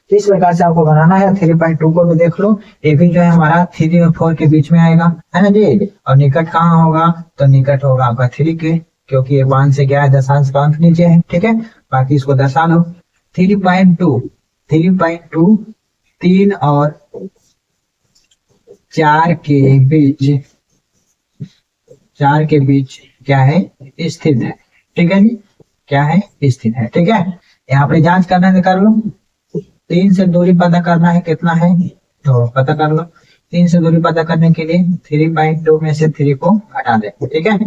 तो इस प्रकार से आपको बनाना है। 3.2 को भी देख लो, ये भी जो है हमारा 3 और 4 के बीच में आएगा, है ना जी। और निकट कहाँ होगा, तो निकट होगा आपका 3 के, क्योंकि ये 1 से क्या है, दशांश का अंक नीचे है। ठीक है, बाकी इसको दर्शा लो। 3.2 3 और 4 के बीच क्या है, स्थित है। ठीक है जी, क्या है, स्थित है। ठीक है, यहाँ पे जांच करना है कर लो। 3 से दूरी पता करना है कितना है, तो पता कर लो। 3 से दूरी पता करने के लिए 3.2 में से 3 को घटा दे। ठीक है,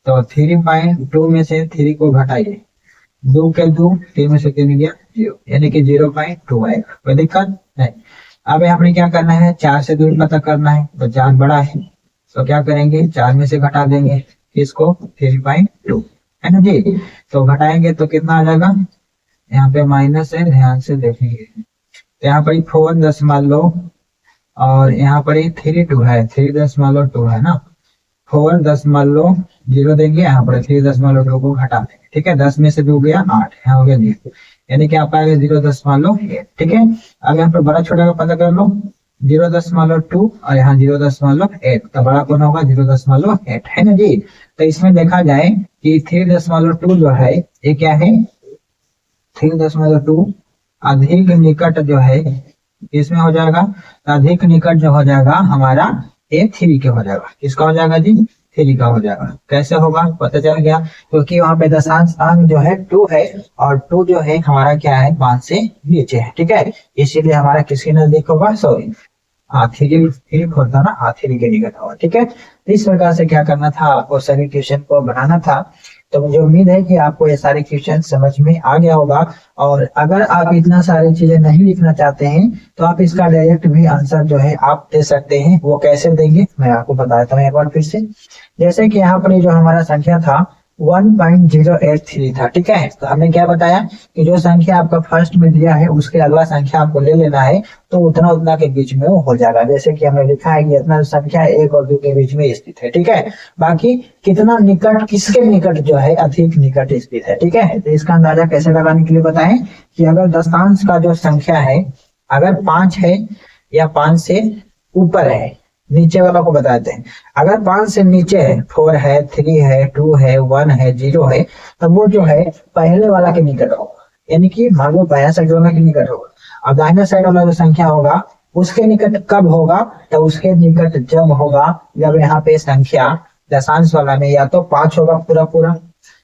तो 3.2 में से 3 को घटाइए, 2 के 2, 3 में से 3 गया 0, यानी कि 0.2 आएगा, कोई दिक्कत नहीं। अब यहाँ पे क्या करना है, 4 से दूरी पता करना है, तो 4 बड़ा है, तो क्या करेंगे, 4 में से घटा देंगे इसको, 3.2, है ना जी। तो घटाएंगे तो कितना आ जाएगा, यहाँ पे माइनस है, ध्यान से देखेंगे। तो यहाँ पर 4 दशमलव और यहाँ पर 3.2 है, 3.2 है ना, 4.0 देंगे, यहाँ पर 3.2 को घटा देंगे, ठीक है। 10 में से 2 गया 8, यहाँ हो गया 0, यानी कि आप आएगा 0.8, ठीक है। अब यहाँ पर बड़ा छोटा का पता कर लो, 0.2 और यहाँ 0.8, तो बड़ा कौन होगा 0.8, है ना जी। तो इसमें देखा जाए कि 3.2 जो है ये क्या है, 3.2 अधिक निकट जो है इसमें हो जाएगा, अधिक निकट जो हो जाएगा हमारा ये 3 के हो जाएगा। किसका हो जाएगा जी, 3 का हो जाएगा। कैसे होगा पता चल गया, क्योंकि वहां पे दशांश अंक जो है 2 है और 2 जो है हमारा क्या है 5 से नीचे है, ठीक है। इसीलिए हमारा किसके नजदीक होगा, सॉरी थ्री होता ना, 3 के निकट होगा, ठीक है। तो इस प्रकार से क्या करना था, आपको सभी क्वेश्चन को बनाना था। तो मुझे उम्मीद है कि आपको ये सारे क्वेश्चन समझ में आ गया होगा। और अगर आप इतना सारी चीजें नहीं लिखना चाहते हैं तो आप इसका डायरेक्ट भी आंसर जो है आप दे सकते हैं। वो कैसे देंगे मैं आपको बताता हूँ एक बार फिर से। जैसे कि यहाँ पर जो हमारा संख्या था 1.083 था, ठीक है। तो हमने क्या बताया कि जो संख्या आपका फर्स्ट में दिया है उसके अगला संख्या आपको ले लेना है, तो उतना उतना के बीच में वो हो जाएगा। जैसे कि हमने लिखा है कि इतना संख्या 1 और 2 के बीच में स्थित है, ठीक है। बाकी कितना निकट, किसके निकट जो है अधिक निकट स्थित है, ठीक है। तो इसका अंदाजा कैसे लगाने के लिए बताएं कि अगर दशांश का जो संख्या है अगर 5 है या 5 से ऊपर है, नीचे वाला को बताते हैं। अगर 5 से नीचे है, 4 है, 3 है, 2 है, 1 है, 0 है, तब वो जो है पहले वाला के निकट होगा, यानी कि भागो बाया साइड वाला के निकट होगा। और दाहिना साइड वाला जो संख्या होगा उसके निकट कब होगा, तो उसके निकट जब होगा जब यहाँ पे संख्या दशांश वाला में या तो 5 होगा पूरा पूरा,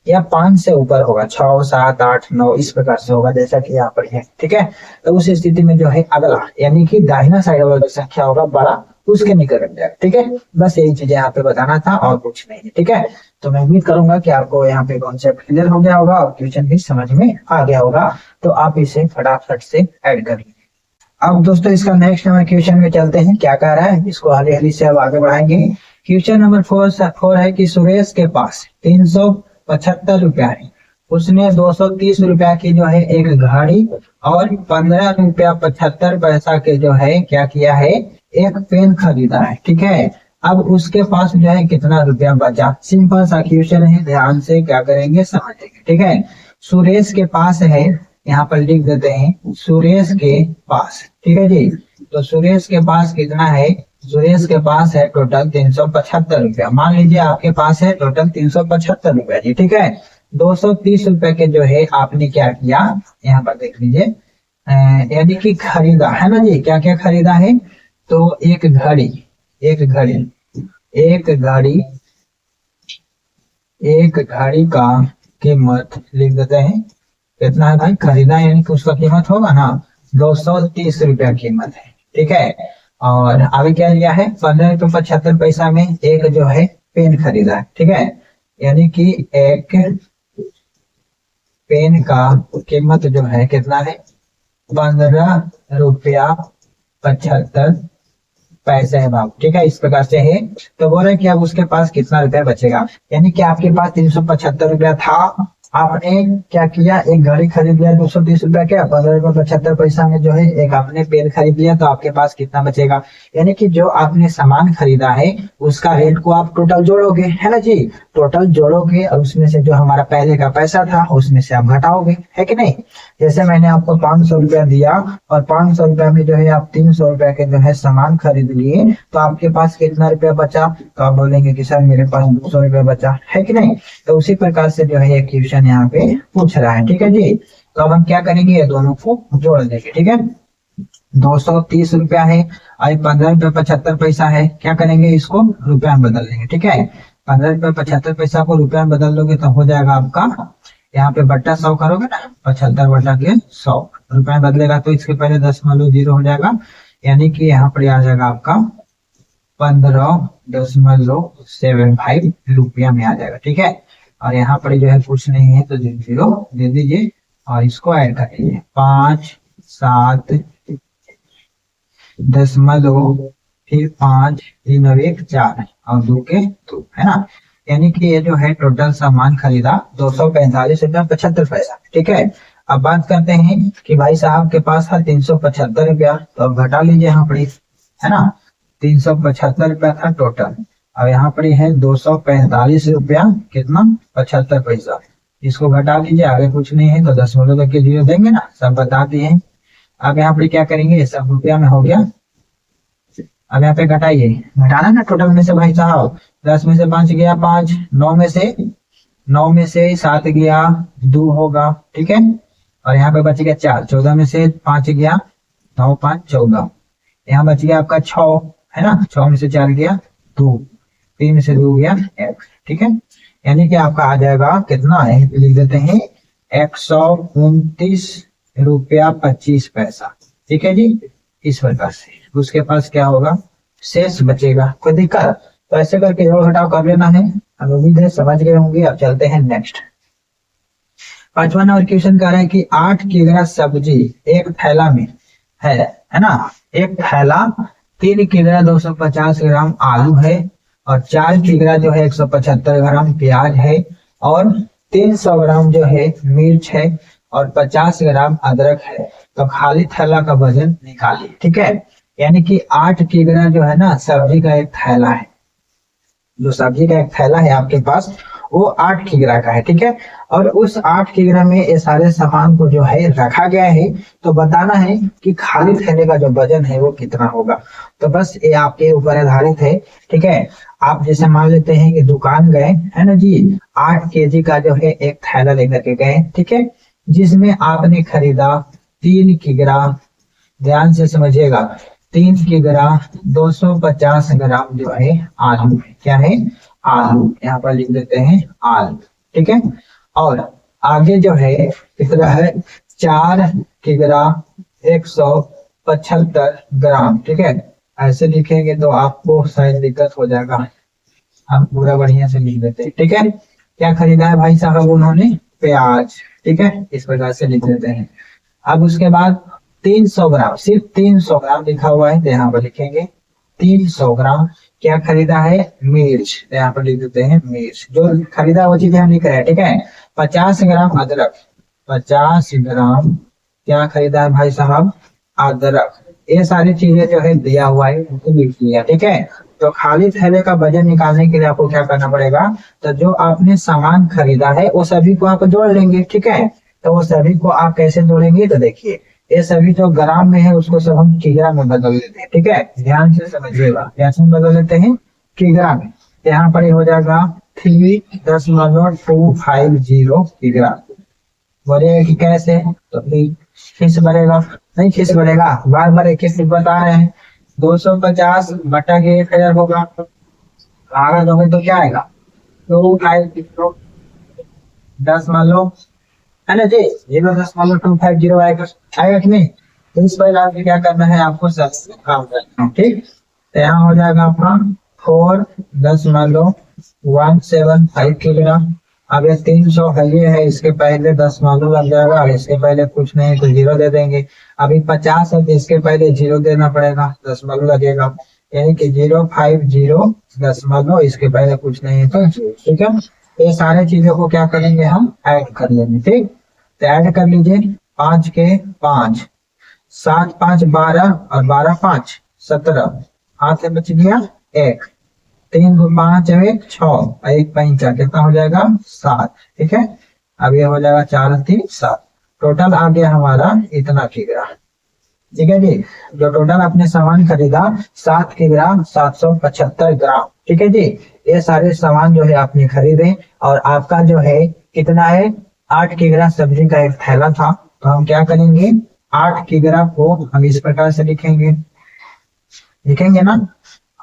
या 5 से ऊपर होगा, 6, 7, 8, 9 इस प्रकार से होगा, जैसा कि यहाँ पर है, ठीक है। तो उस स्थिति में जो है अगला यानी कि दाहिना साइड वाला जो संख्या होगा बड़ा उसके निकट रख जाएगा, ठीक है। बस यही चीजें यहाँ पे बताना था और कुछ नहीं है, ठीक है। तो मैं उम्मीद करूंगा कि आपको यहाँ पे कॉन्सेप्ट क्लियर हो गया होगा और क्वेश्चन भी समझ में आ गया होगा। तो आप इसे फटाफट से ऐड कर लीजिए। अब दोस्तों इसका नेक्स्ट नंबर क्वेश्चन में चलते हैं, क्या कह रहा है इसको हली हली से अब आगे बढ़ाएंगे। क्वेश्चन नंबर 4 है कि सुरेश के पास 375 रुपया है, उसने 230 रुपया की जो है एक घड़ी और 15 रुपया 75 पैसा के जो है क्या किया है एक पेन खरीदा है, ठीक है। अब उसके पास जो है कितना रुपया बचा। सिंपल सा क्वेश्चन है, ध्यान से क्या करेंगे समझेंगे, ठीक है। सुरेश के पास है, यहाँ पर लिख देते हैं सुरेश के पास, ठीक है जी। तो सुरेश के पास कितना है, सुरेश के पास है टोटल 375 रुपया। मान लीजिए आपके पास है टोटल 375 रुपया जी, ठीक है। 230 रुपए के जो है आपने क्या किया, यहाँ पर देख लीजिए, यानी कि खरीदा है ना जी। क्या क्या खरीदा है, तो एक घड़ी, एक घड़ी का कीमत लिख देते हैं, कितना है भाई खरीदा, यानी कि उसका कीमत होगा ना 230 रुपया कीमत है, ठीक है। और आगे क्या लिया है 15 रुपये 75 पैसा में एक जो है पेन खरीदा है, ठीक है। यानी कि एक पेन का कीमत जो है कितना है 15 रुपया 75 पैसे है बाबू, ठीक है। इस प्रकार से है। तो बोल रहे कि अब उसके पास कितना रुपया बचेगा, यानी कि आपके पास 375 रुपया था, आपने क्या किया एक घड़ी खरीद लिया 230 रुपया के, 15 रुपये 75 पैसा में जो है एक आपने पेन खरीद लिया, तो आपके पास कितना बचेगा, यानी कि जो आपने सामान खरीदा है उसका रेट को आप टोटल जोड़ोगे, है ना जी। टोटल जोड़ोगे और उसमें से जो हमारा पहले का पैसा था उसमें से आप घटाओगे, है कि नहीं। जैसे मैंने आपको 500 रुपया दिया और 500 रुपया में जो है आप 300 रुपया के जो है सामान खरीद लिए, तो आपके पास कितना रुपया बचा, तो आप बोलेंगे कि सर मेरे पास 200 रुपया बचा, है कि नहीं। तो उसी प्रकार से जो है एक क्वेश्चन यहाँ पे पूछ रहा है, ठीक है जी। तो अब हम क्या करेंगे, ये दोनों को जोड़ देंगे, ठीक है। 230 रुपया है और 15 रुपया 75 पैसा है, क्या करेंगे इसको रुपया में बदल देंगे, ठीक है। 15 रुपया 75 पैसा को रुपया में बदल दोगे तो हो जाएगा आपका, यहाँ पे बट्टा 100 करोगे ना, 75 बटा के 100 रुपया में बदलेगा, तो इसके पहले 0.0 हो जाएगा, यानी कि यहाँ पर आ जाएगा आपका 15.75 रुपया में आ जाएगा, ठीक है। और यहाँ पर जो है कुछ नहीं है तो 0 दे दीजिए और इसको ऐड कर लीजिए 5, 7, 0.5 फिर 5, 3 और 1 4 और 2 के 2, है ना। यानी कि ये जो है टोटल सामान खरीदा 245 रुपया 75 पैसा, ठीक है। अब बात करते हैं कि भाई साहब के पास था 375 रुपया, तो अब घटा लीजिए यहाँ पर, है ना। 375 रुपया था टोटल अब यहाँ पर है 245 रुपया कितना 75 पैसा। इसको घटा दीजिए, आगे कुछ नहीं है तो 10 तक के जीरो देंगे ना, सब बता दिए हैं। अब यहाँ पे क्या करेंगे, सब रुपया में हो गया। अब यहाँ पे घटाइए, घटाना ना टोटल में से भाई साहब। 10 में से 5 गया 5, 9 में से 7 गया 2 होगा, ठीक है। और यहाँ पे बच गया 4, 14 में से 5 गया 9 5 14, यहाँ बच गया आपका 6 है ना, 6 में से 4 गया 2, 3 में से 2 गया 1, ठीक है। यानी कि आपका आ जाएगा कितना है, लिख देते हैं 129 रुपया 25 पैसा, ठीक है जी। इस प्रकार से उसके पास क्या होगा, शेष बचेगा। कोई दिक्कत, तो ऐसे करके जोड़ घटाव कर लेना है। हम उम्मीद है समझ गए होंगे। अब चलते हैं नेक्स्ट। 5वां नंबर क्वेश्चन कह रहा है कि 8 किलोग्राम सब्जी एक थैला में है ना। एक थैला 3 किलोग्राम 250 ग्राम आलू है और 4 किलोग्राम जो है 175 ग्राम प्याज है और 300 ग्राम जो है मिर्च है और 50 ग्राम अदरक है। तो खाली थैला का वजन निकालिए, ठीक है। यानी कि 8 किलोग्राम जो है ना सब्जी का एक थैला है, जो सब्जी का एक थैला है आपके पास वो 8 किलोग्राम का है, ठीक है। और उस 8 किलोग्राम में ये सारे सामान को जो है रखा गया है, तो बताना है कि खाली थैले का जो वजन है वो कितना होगा। तो बस ये आपके ऊपर आधारित है, ठीक है। आप जैसे मान लेते हैं कि दुकान गए है ना जी, 8 केजी का जो है एक थैला लेकर के गए, ठीक है, जिसमें आपने खरीदा 3 किलोग्राम, ध्यान से समझिएगा, 3 किलोग्राम 250 ग्राम जो है आलू है। क्या है, आलू, यहाँ पर लिख देते हैं आलू, ठीक है। और आगे जो है कितना है, 4 किलोग्राम 175 ग्राम, ठीक है। ऐसे लिखेंगे तो आपको शायद दिक्कत हो जाएगा, हम पूरा बढ़िया से लिख देते हैं, ठीक है। क्या खरीदा है भाई साहब उन्होंने, प्याज, ठीक है, इस प्रकार से लिख देते हैं। अब उसके बाद 300 ग्राम, सिर्फ 300 ग्राम लिखा हुआ है तो यहाँ पर लिखेंगे 300 ग्राम। क्या खरीदा है, मिर्च, तो यहाँ पर लिख देते हैं मिर्च, जो खरीदा वो चीज हम लिख रहे हैं, ठीक है। 50 ग्राम अदरक, 50 ग्राम क्या खरीदा है भाई साहब, अदरक। ये सारी चीजें जो है दिया हुआ है उनको लिख लिया, ठीक है। तो खाली थैले का वजन निकालने के लिए आपको क्या करना पड़ेगा, तो जो आपने सामान खरीदा है वो सभी को आप जोड़ लेंगे, ठीक है। तो वो सभी को आप कैसे जोड़ेंगे, तो देखिए ये सभी जो ग्राम में है उसको सब हम किलोग्राम में बदल देते हैं, ठीक है। ध्यान से समझिएगा, कैसे बदल देते हैं, किलोग्राम में। यहाँ पर हो जाएगा 3.250 किलोग्राम। बोलेगा कि कैसे, तो खिस बढ़ेगा, नहीं खिस बढ़ेगा, बार बार एक ही बता रहे हैं। 250 बटा के 1000 होगा, आगे दोगे तो क्या आएगा, 10 मान लो है ना जी, 0.250 आएगा, आएगा कि नहीं। तो इस पर आपको क्या करना है, आपको सब काम करना है, ठीक। तो यहाँ हो जाएगा आपका 4 10 मान लो 175 किलोग्राम। अब ये 300 है, ये है, इसके पहले 10 मान लो लग जाएगा और इसके पहले कुछ नहीं तो 0 दे देंगे। अभी 50 है तो इसके पहले 0 देना पड़ेगा, 10 मान लो लगेगा, यानी कि 050 10 मान लो, इसके पहले कुछ नहीं है तो 0, ठीक है। ये सारे चीजों को क्या करेंगे, हम ऐड कर लेंगे, ठीक। तो ऐड कर लीजिए, 5 के 5, 7 5 12 और 12 5 17, हाथ से बच गया 1, 3 2 5 1 6, 1 5 कितना हो जाएगा 7, ठीक है। अब ये हो जाएगा 4 3 7, टोटल आ गया हमारा इतना किलोग्राम, ठीक है जी। जो टोटल आपने सामान खरीदा 7 किलोग्राम 775 ग्राम, ठीक है जी। ये सारे सामान जो है आपने खरीदे और आपका जो है कितना है, 8 किलोग्राम सब्जी का एक थैला था। तो हम क्या करेंगे, 8 किलोग्राम को हम इस प्रकार से लिखेंगे, लिखेंगे ना,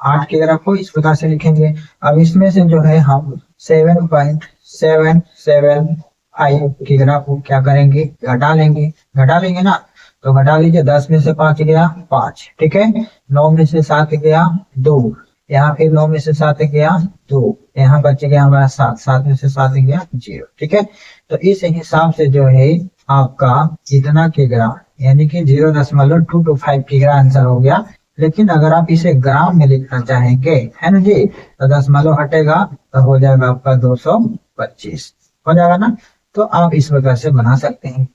8 किलोग्राम को इस प्रकार से लिखेंगे। अब इसमें से जो है हम 7.775 किलोग्राम को क्या करेंगे, घटा लेंगे, घटा लेंगे ना। तो घटा लीजिए, 10 में से 5 गया 5, ठीक है। 9 में से 7 गया 2, यहाँ फिर 9 में से 7 गया 2, यहाँ बच गया हमारा 7, 7 में से 7 गया 0, ठीक है। तो इस हिसाब से जो है आपका इतना किलोग्राम, यानी कि 0.225 किलोग्राम आंसर हो गया। लेकिन अगर आप इसे ग्राम में लिखना चाहेंगे, है ना जी, तो 10 मान लो हटेगा तो हो जाएगा आपका 225, हो जाएगा ना। तो आप इस प्रकार से बना सकते हैं।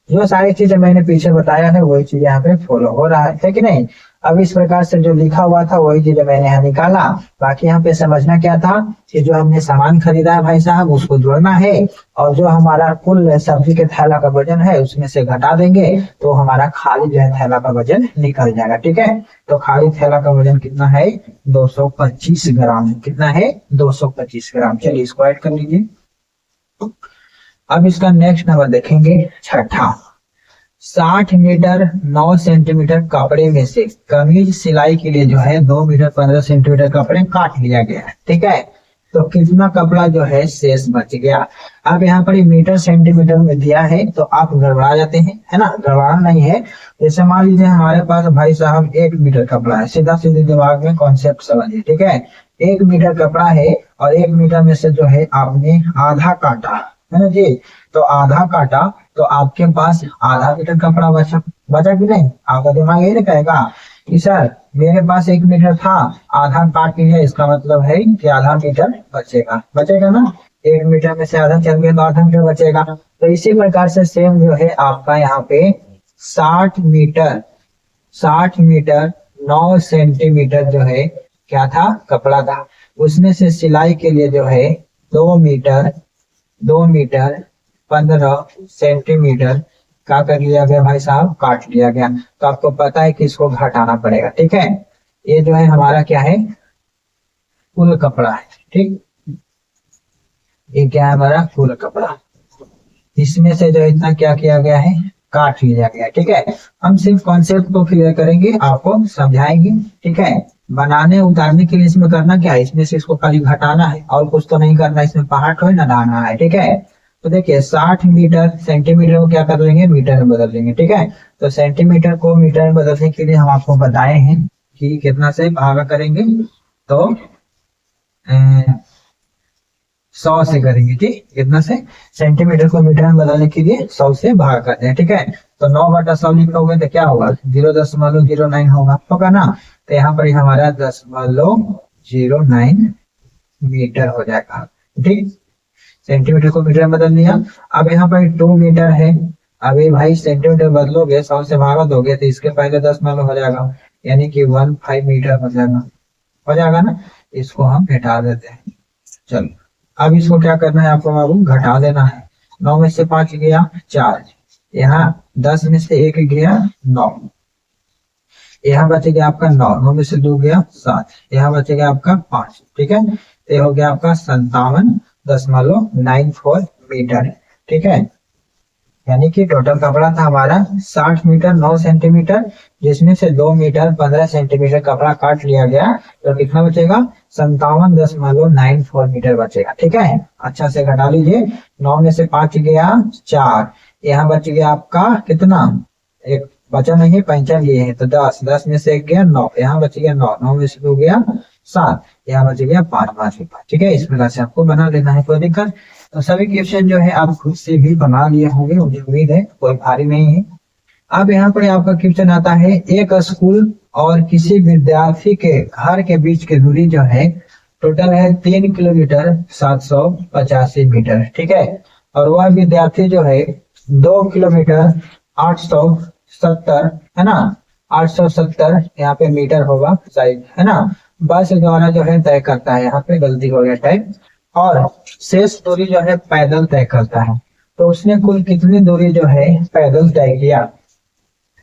जो सारी चीजें मैंने पीछे बताया है वही चीज यहाँ पे फॉलो हो रहा है कि नहीं। अब इस प्रकार से जो लिखा हुआ था वही चीज मैंने यहाँ निकाला। बाकी यहाँ पे समझना क्या था कि जो हमने सामान खरीदा है भाई साहब उसको जोड़ना है, और जो हमारा कुल सब्जी के थैला का वजन है उसमें से घटा देंगे तो हमारा खाली जो है थैला का वजन निकल जाएगा। ठीक है, तो खाली थैला का वजन कितना है 225 ग्राम। कितना है 225 ग्राम। चलिए इसको ऐड कर लीजिए। अब इसका नेक्स्ट नंबर देखेंगे छठा। 60 मीटर 9 सेंटीमीटर कपड़े में से कमीज सिलाई के लिए जो है 2 मीटर 15 सेंटीमीटर कपड़े काट लिया गया है। ठीक है, तो कितना कपड़ा जो है शेष बच गया। अब यहाँ पर मीटर सेंटीमीटर में दिया है तो आप गड़बड़ा जाते हैं, है ना, गड़बड़ाना नहीं है। जैसे मान लीजिए हमारे पास भाई साहब 1 मीटर कपड़ा है, सीधा सीधे दिमाग में कॉन्सेप्ट समझिए। ठीक है, 1 मीटर कपड़ा है और 1 मीटर में से जो है आपने आधा काटा, है ना जी, तो आधा काटा तो आपके पास आधा मीटर कपड़ा बचा कि नहीं। आपका दिमाग यही कहेगा कि सर मेरे पास 1 मीटर था, आधा काट लिया, इसका मतलब है कि आधा मीटर बचेगा ना। 1 मीटर में से आधा चल गया तो आधा मीटर बचेगा। तो इसी प्रकार से सेम जो है आपका यहाँ पे 60 मीटर 9 सेंटीमीटर जो है क्या था, कपड़ा था। उसमें से सिलाई के लिए जो है 2 मीटर 15 सेंटीमीटर क्या कर लिया गया भाई साहब, काट लिया गया। तो आपको पता है कि इसको घटाना पड़ेगा। ठीक है, ये जो है हमारा क्या है, कुल कपड़ा है। ठीक, ये क्या है हमारा कुल कपड़ा। इसमें से जो इतना क्या किया गया है, काट लिया गया। ठीक है, हम सिर्फ कॉन्सेप्ट को क्लियर करेंगे, आपको समझाएंगे। ठीक है, बनाने उतारने के लिए इसमें करना क्या है, इसमें से इसको खाली घटाना है और कुछ तो नहीं करना, इसमें पहाड़ थोड़ी ना डालना है। ठीक है, तो देखिए 60 मीटर सेंटीमीटर को क्या कर लेंगे, मीटर में बदल लेंगे। ठीक है, तो सेंटीमीटर को मीटर में बदलने के लिए हम आपको बताए हैं कि कितना से भागा करेंगे, तो 100 से करेंगे। ठीक, कितना से, सेंटीमीटर को मीटर में बदलने के लिए 100 से भाग करते हैं। ठीक है, तो 9/100 लिखोगे तो क्या होगा, 0.09 होगा ना। तो यहाँ पर हमारा 10.09 मीटर हो जाएगा। ठीक, सेंटीमीटर को मीटर में बदल दिया। अब यहाँ पर 2 मीटर है, अभी भाई सेंटीमीटर बदलोगे 100 से भागा दोगे तो इसके पहले 10 मान लो हो जाएगा, यानी कि 15 मीटर हो जाएगा ना। इसको हम घटा देते हैं। चलो अब इसको क्या करना है आपको बाबू, घटा देना है। 9 में से 5 गया 4, यहाँ 10 में से 1 गया 9, यहाँ बचेगा आपका 9 में से 2 गया 7, यहाँ बचेगा आपका 5। ठीक है, ये हो गया आपका 57.94 मीटर। ठीक है, यानी कि टोटल कपड़ा था हमारा 60 मीटर 9 सेंटीमीटर, जिसमें से 2 मीटर 15 सेंटीमीटर कपड़ा काट लिया गया, तो कितना बचेगा 57.94 मीटर बचेगा। ठीक है, अच्छा से घटा लीजिए। 9 में से 5 गया 4, यहाँ बच गया आपका कितना, एक बचा नहीं, 5 ये है तो 10 में से 1 गया 9, यहाँ बच गया 9 में से 2 गया 7, यहाँ बच गया 5। ठीक है, इस प्रकार से आपको बना लेना है, कोई दिक्कत। तो सभी क्वेश्चन जो है आप खुद से भी बना लिए होंगे, मुझे उम्मीद है कोई भारी नहीं है। अब यहाँ पर आपका क्वेश्चन आता है, एक स्कूल और किसी विद्यार्थी के घर के बीच की दूरी जो है टोटल है 3 किलोमीटर 785 मीटर। ठीक है, और वह विद्यार्थी जो है 2 किलोमीटर 870, है ना, 870 यहाँ पे मीटर होगा साइड, है ना, बस द्वारा जो है तय करता है। यहाँ पे गलती हो गया टाइप, और शेष दूरी जो है पैदल तय करता है। तो उसने कुल कितनी दूरी जो है पैदल तय किया।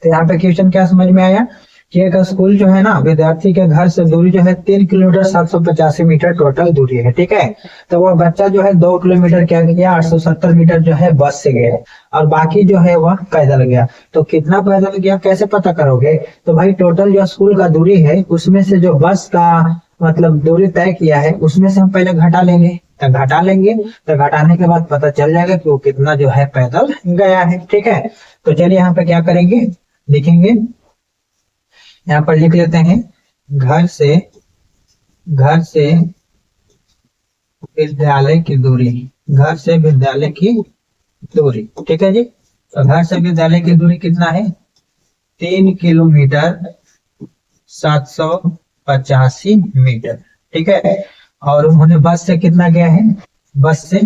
तो यहाँ पे क्वेश्चन क्या समझ में आया कि एक स्कूल जो है ना, विद्यार्थी के घर से दूरी जो है 3 किलोमीटर 785 मीटर टोटल दूरी है। ठीक है, तो वह बच्चा जो है 2 किलोमीटर क्या गया, 870 मीटर जो है बस से गया, और बाकी जो है वह पैदल गया। तो कितना पैदल गया कैसे पता करोगे, तो भाई टोटल जो स्कूल का दूरी है उसमें से जो बस का मतलब दूरी तय किया है उसमें से हम पहले घटा लेंगे, तो घटाने के बाद पता चल जाएगा कि वो कितना जो है पैदल गया है। ठीक है, तो चलिए यहाँ पे क्या करेंगे, लिखेंगे, यहाँ पर लिख लेते हैं घर से विद्यालय की दूरी, घर से विद्यालय की दूरी। ठीक है जी, तो घर से विद्यालय की दूरी कितना है 3 किलोमीटर 785 मीटर। ठीक है, और उन्होंने बस से कितना गया है, बस से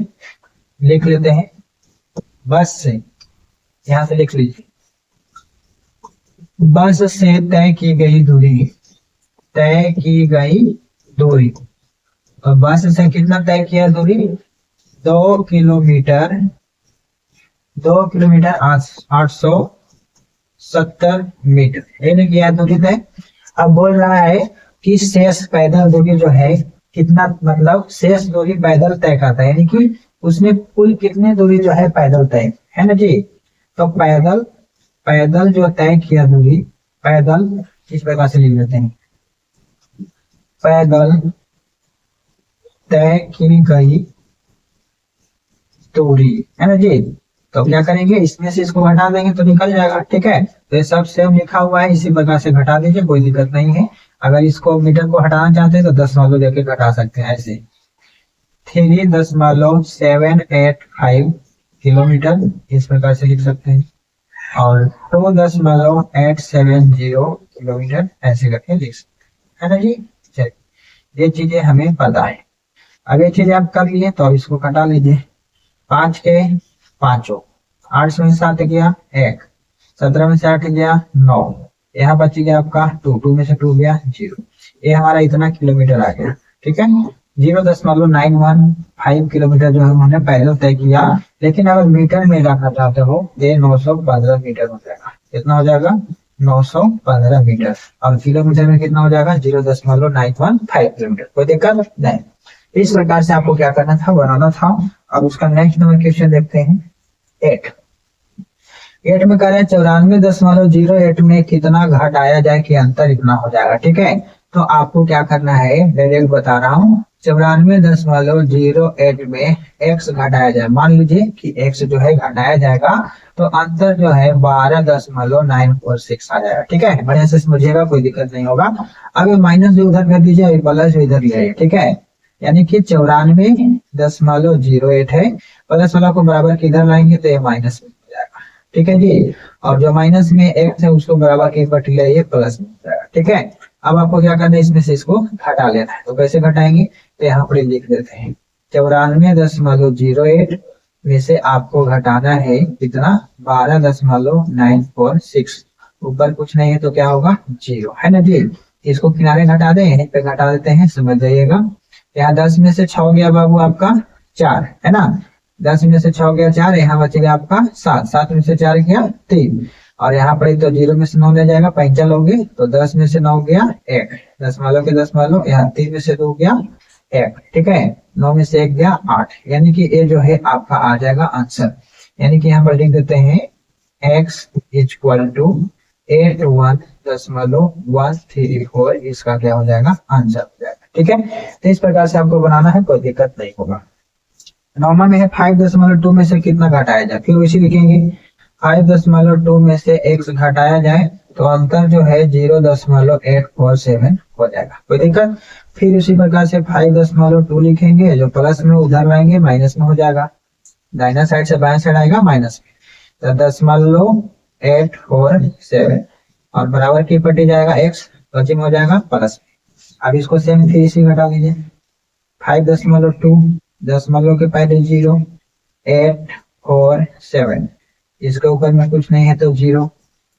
लिख लेते हैं, बस से यहाँ से लिख लीजिए बस से तय की गई दूरी, तय की गई दूरी, तो बस से कितना तय किया दूरी, 2 किलोमीटर, 2 किलोमीटर 870 मीटर, ये किया दूरी तय। अब बोल रहा है कि शेष पैदल दूरी जो है कितना, मतलब शेष दूरी पैदल तय करता है, यानी कि उसने कुल कितनी दूरी जो है पैदल तय, है ना जी। तो पैदल, पैदल जो तय किया दूरी, पैदल इस प्रकार से लिख देते हैं, पैदल तय की गई दूरी, है ना जी। तो क्या करेंगे, इसमें से इसको घटा देंगे तो निकल जाएगा, ठीक है। तो ये सब सेम लिखा हुआ है, इसी प्रकार से घटा दीजिए, कोई दिक्कत नहीं है। अगर इसको मीटर को हटाना चाहते हैं तो 10 देके घटा सकते हैं, ऐसे 3.785 किलोमीटर इस प्रकार से लिख सकते हैं, और 2.870 किलोमीटर ऐसे करके लिख सकते हैं, है ना जी। चलिए, ये चीजें हमें पता है। अब ये चीजें आप कर लिए तो अब इसको कटा लीजिए, 5 के 5, 8 में 7 गया 1, 17 में से 8 गया 9, यहाँ बच गया आपका 2, 2 में से 2 गया 0, ये हमारा इतना किलोमीटर आ गया, ठीक है। 0.915 किलोमीटर जो है उन्होंने पैदल तय किया। लेकिन अगर मीटर में रखना चाहते हो ये 915 मीटर हो जाएगा, कितना हो जाएगा, 915 मीटर, और किलोमीटर में कितना हो जाएगा, 0.915 किलोमीटर, कोई दिक्कत नहीं। इस प्रकार से आपको क्या करना था, बनाना था। अब उसका नेक्स्ट नंबर क्वेश्चन देखते हैं, 8 में कह रहे हैं 94.08 में कितना घटाया जाए कि अंतर इतना हो जाएगा, ठीक है। तो आपको क्या करना है, डायरेक्ट बता रहा हूँ, 94.08 में x घटाया जाए, मान लीजिए कि x जो है घटाया जाएगा तो अंतर जो है 12.946 आ जाएगा, ठीक है। बढ़िया से समझिएगा, कोई दिक्कत नहीं होगा। अब माइनस जो उधर कर दीजिए, अभी प्लस जो इधर ले आइए, ठीक है। यानी कि 94.08 है, प्लस वाला को बराबर किधर लाएंगे तो ये माइनस में हो जाएगा, ठीक है जी। और जो माइनस में x है उसको बराबर के पट ले प्लस में हो जाएगा, ठीक है। अब आपको क्या करना है, इसमें से इसको घटा लेना है, तो कैसे घटाएंगे, तो यहाँ पर लिख देते हैं 94.08 में से आपको घटाना है कितना, 12.946, ऊपर कुछ नहीं है तो क्या होगा, 0, है ना जी। इसको किनारे घटा दें, यहीं पे घटा देते हैं, समझ जाइएगा। यहाँ 10 में से 6 गया बाबू आपका 4, है ना, 10 में से 6 गया 4, यहाँ बचेगा आपका 7, 7 में से 4 गया 3, और यहाँ पर तो 0 में से 9 ले जाएगा, 5 लोगे तो 10 में से 9 गया 1, 10 मालो के 10 मालो, यहाँ 3 में से 2 गया 1, ठीक है, 9 में से 1 गया 8, यानी कि ये जो है आपका आ जाएगा आंसर। यानी कि यहाँ पर लिख देते हैं x इक्वल टू 81.134, इसका क्या हो जाएगा, आंसर हो जाएगा, ठीक है। तो इस प्रकार से आपको बनाना है, कोई दिक्कत नहीं होगा। नॉर्मल में है 5.2 में से कितना घटाया जाए, फिर वैसे लिखेंगे 5.2 में से x घटाया जाए तो अंतर जो है 0.847 हो जाएगा, कोई दिक्कत। फिर उसी प्रकार से 5.2 लिखेंगे, जो प्लस में उधर लाएंगे माइनस में हो जाएगा, दाहिना साइड से बाएं साइड आएगा माइनस में, तो 10.847 और बराबर की पट्टी जाएगा x, बची में हो जाएगा प्लस में। अब इसको सेम फिर इसी घटा लीजिए, 5.2 10 के पहले 0.847, इसके ऊपर में कुछ नहीं है तो 0,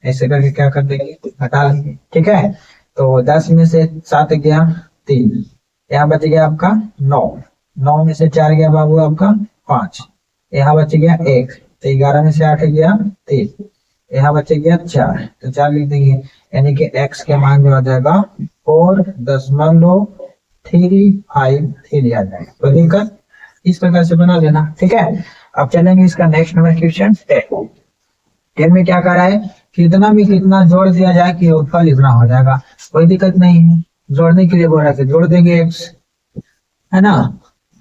ऐसे करके क्या कर देंगे, घटा लेंगे, ठीक है। तो 10 में से 7 गया 3, यहाँ बच गया आपका 9, 9 में से 4 गया बाबू आपका 5, यहाँ बच गया 1, तो 11 में से 8 गया 3, यहाँ बच गया 4, तो 4 लिख देंगे, यानी कि x के मान जो आ जाएगा 4.353 आ जाएगा, तो दिक्कत इस प्रकार से बना लेना, ठीक है। अब चलेंगे इसका नेक्स्ट नंबर क्वेश्चन 10 में क्या कर रहा है, कितना में कितना जोड़ दिया जाए कि योगफल इतना हो जाएगा, कोई दिक्कत नहीं है। जोड़ने के लिए बोल रहा है जोड़ देंगे x, है ना।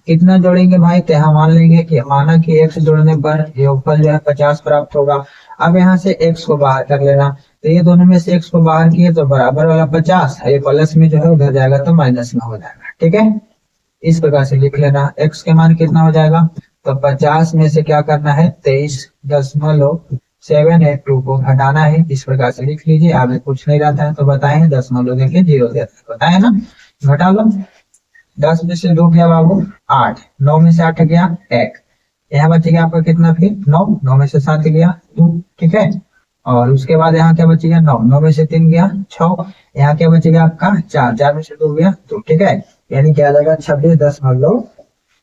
कितना जोड़ेंगे भाई, तो यहाँ मान लेंगे कि माना कि x जोड़ने पर योगफल जो है 50 प्राप्त होगा। अब यहाँ से x को बाहर कर लेना, तो ये दोनों में से x को बाहर किए तो बराबर वाला 50, ये प्लस में जो है उधर जाएगा तो माइनस में हो जाएगा, ठीक है। इस प्रकार से लिख लेना, x के मान कितना हो जाएगा, तो 50 में से क्या करना है, 23.782 को घटाना है, इस प्रकार से लिख लीजिए। आगे कुछ नहीं रहता है तो बताएं, 10 देखे 0 देता है, बताए ना, घटा लो। 10 में से 2 गया बाबू 8, 9 में से 8 गया 1, यहाँ बचेगा आपका कितना, फिर 9, 9 में से 7 गया 2, ठीक है। और उसके बाद यहाँ क्या बचेगा 9, 9 में से 3 गया 6, यहाँ क्या बचेगा आपका 4, 4 में से 2 गया 2, ठीक है। यानी क्या आ जाएगा 26.8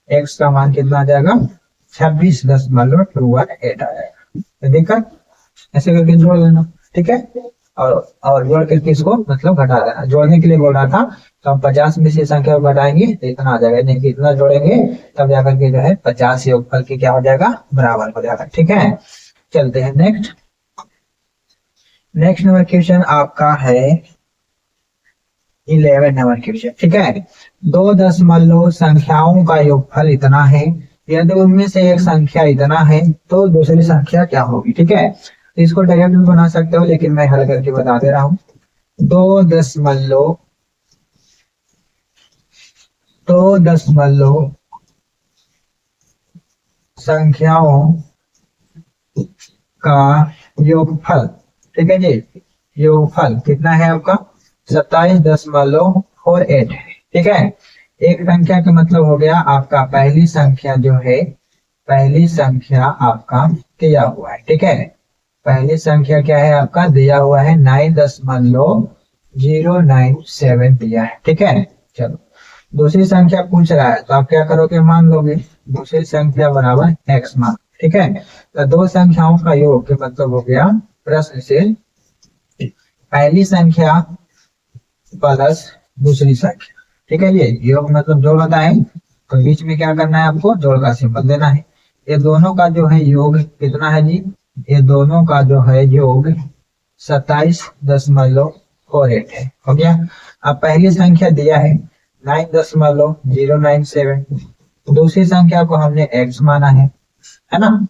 x का मान कितना आ जाएगा 26.218 आ जाएगा। तो देखा ऐसे करके जोड़ लेना, ठीक है। और जोड़ करके इसको मतलब घटा देना, जोड़ने के लिए बोल रहा था। तो हम 50 में से संख्या को घटाएंगे तो इतना आ जाएगा, नहीं इतना जोड़ेंगे तब जाकर के जो है 50 योगफल के क्या हो जाएगा बराबर हो जाएगा, ठीक है। चलते हैं नेक्स्ट नंबर क्वेश्चन आपका है 11 नंबर क्वेश्चन, ठीक है। 2 दशमलव संख्याओं का योगफल इतना है, यदि उनमें से एक संख्या इतना है तो दूसरी संख्या क्या होगी, ठीक है। तो इसको डायरेक्ट भी बना सकते हो, लेकिन मैं हल करके बता दे रहा हूँ। 2 दशमलव संख्याओं का योगफल, ठीक है जी। योगफल कितना है आपका 27.48, ठीक है। एक संख्या का मतलब हो गया आपका पहली संख्या जो है, पहली संख्या आपका दिया हुआ है, ठीक है। पहली संख्या क्या है आपका दिया हुआ है 9.097 दिया है, ठीक है। चलो दूसरी संख्या पूछ रहा है तो आप क्या करोगे मान लोगे दूसरी संख्या बराबर x मान, ठीक है। तो दो संख्याओं का योग के मतलब हो गया प्रश्न से पहली संख्या प्लस दूसरी संख्या, ठीक है। ये योग मतलब जोड़ होता है, तो बीच में क्या करना है आपको जोड़ का सिंबल देना है। ये दोनों का जो है योग कितना है जी, ये दोनों का जो है योग 27.48 है, हो गया। अब पहली संख्या दिया है 9.097, दूसरी संख्या को हमने x माना है ना।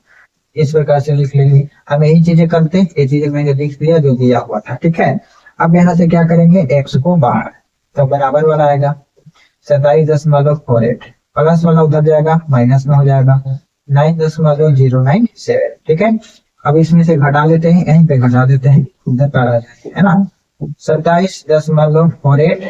इस प्रकार से लिख लेंगे, हम यही चीजें करते, ये चीजें मैंने लिख दिया जो दिया हुआ था, ठीक है। अब यहाँ से क्या करेंगे x को बाहर, तो बराबर वाला आएगा 27.48, प्लस वाला उधर जाएगा माइनस में हो जाएगा 9.097, ठीक है। अब इसमें से घटा देते हैं, यहीं पे घटा देते हैं, उधर पर आ जाएंगे, है ना। 27.48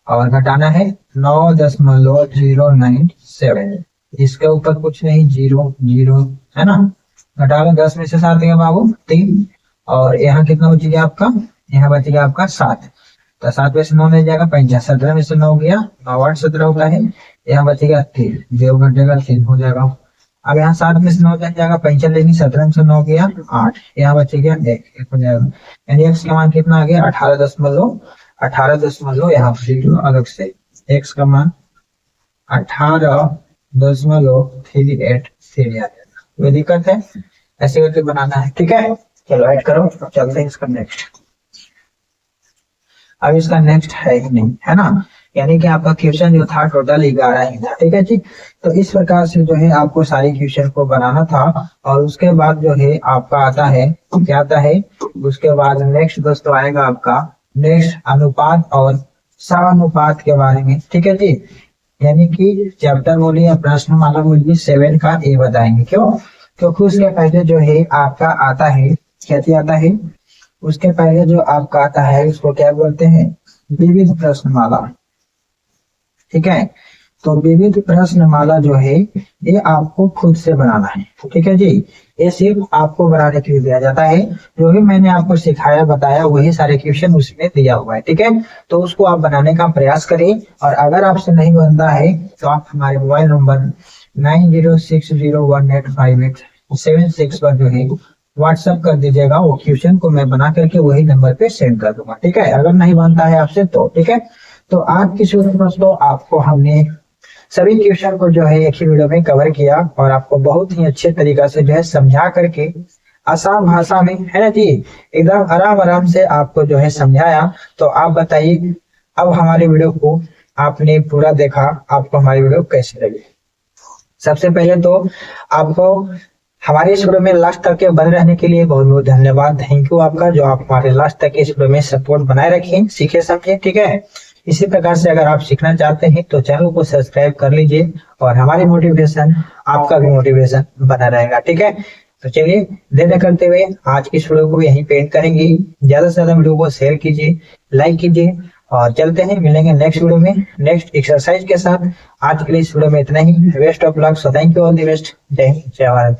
और घटाना है 9.097, इसके ऊपर कुछ नहीं 0 0 है ना। घटा लो 10 में से 7 गया बाबू 3, और यहाँ कितना बचेगा आपका, यहाँ बचेगा आपका 7, तो 7 में से 9 नहीं जाएगा 5, 17 में से 9 गया 9 8 17 होता है, यहाँ बचेगा 3, 0 घटेगा 3 हो जाएगा। अब यहाँ 7 में से 9 जाएगा 5 लेंगे, 17 में से 9 गया 8, यहाँ बचेगा 1 हो जाएगा। यानी x का मान कितना आ गया 18 यहाँ पर अलग से x का मान 18.38 आ जाएगा। कोई दिक्कत है, ऐसे करके बनाना है, ठीक है। चलो ऐड करो, चलते हैं इसका नेक्स्ट। अब इसका नेक्स्ट है ही नहीं, है ना। यानी कि आपका क्वेश्चन जो था टोटल 11 ही था, ठीक है जी। तो इस प्रकार से जो है आपको सारी क्वेश्चन को बनाना था, और उसके बाद जो है आपका आता है क्या आता है, उसके बाद नेक्स्ट दोस्तों आएगा आपका नेक्स्ट अनुपात और समानुपात के बारे में, ठीक है जी। यानी कि चैप्टर बोलिए या प्रश्नमाला बोलिए 7 का ए बताएंगे। क्यों, क्योंकि उसके पहले जो है आपका आता है क्या आता है, उसके पहले जो आपका आता है उसको क्या बोलते हैं विविध प्रश्नमाला, ठीक है। तो विविध प्रश्नमाला जो है ये आपको खुद से बनाना है, ठीक है जी। ये सिर्फ आपको बनाने के लिए दिया जाता है, जो भी मैंने आपको सिखाया बताया वही सारे क्वेश्चन उसमें दिया हुआ है, ठीक है। तो उसको आप बनाने का प्रयास करें, और अगर आपसे नहीं बनता है तो आप हमारे मोबाइल नंबर 9060185876 पर जो है व्हाट्सएप कर दीजिएगा, वो क्वेश्चन को मैं बना करके वही नंबर पे सेंड कर दूंगा, ठीक है। अगर नहीं बनता है आपसे तो, ठीक है। तो आज की वीडियो में दोस्तों आपको हमने सभी क्वेश्चन को जो है एक ही वीडियो में कवर किया, और आपको बहुत ही अच्छे तरीका से जो है समझा करके आसान भाषा में, है ना जी, एकदम आराम से आपको जो है समझाया। तो आप बताइए अब हमारी वीडियो को आपने पूरा देखा, आपको हमारी वीडियो कैसी लगी। सबसे पहले तो आपको हमारे इस वीडियो में लास्ट तक के बने रहने के लिए बहुत बहुत धन्यवाद, थैंक यू आपका, जो आप हमारे लास्ट तक इस वीडियो में सपोर्ट बनाए रखें, सीखे समझे, ठीक है। इसी प्रकार से अगर आप सीखना चाहते हैं तो चैनल को सब्सक्राइब कर लीजिए, और हमारी मोटिवेशन आपका भी मोटिवेशन बना रहेगा, ठीक है। तो चलिए देर करते हुए आज की वीडियो को यहीं पे एंड करेंगे। ज्यादा से ज्यादा वीडियो को शेयर कीजिए, लाइक कीजिए, और चलते हैं मिलेंगे नेक्स्ट वीडियो में नेक्स्ट एक्सरसाइज के साथ। आज के लिए इस वीडियो में इतना ही, best of luck, so thank you, all the best, जय हिंद, जय भारत।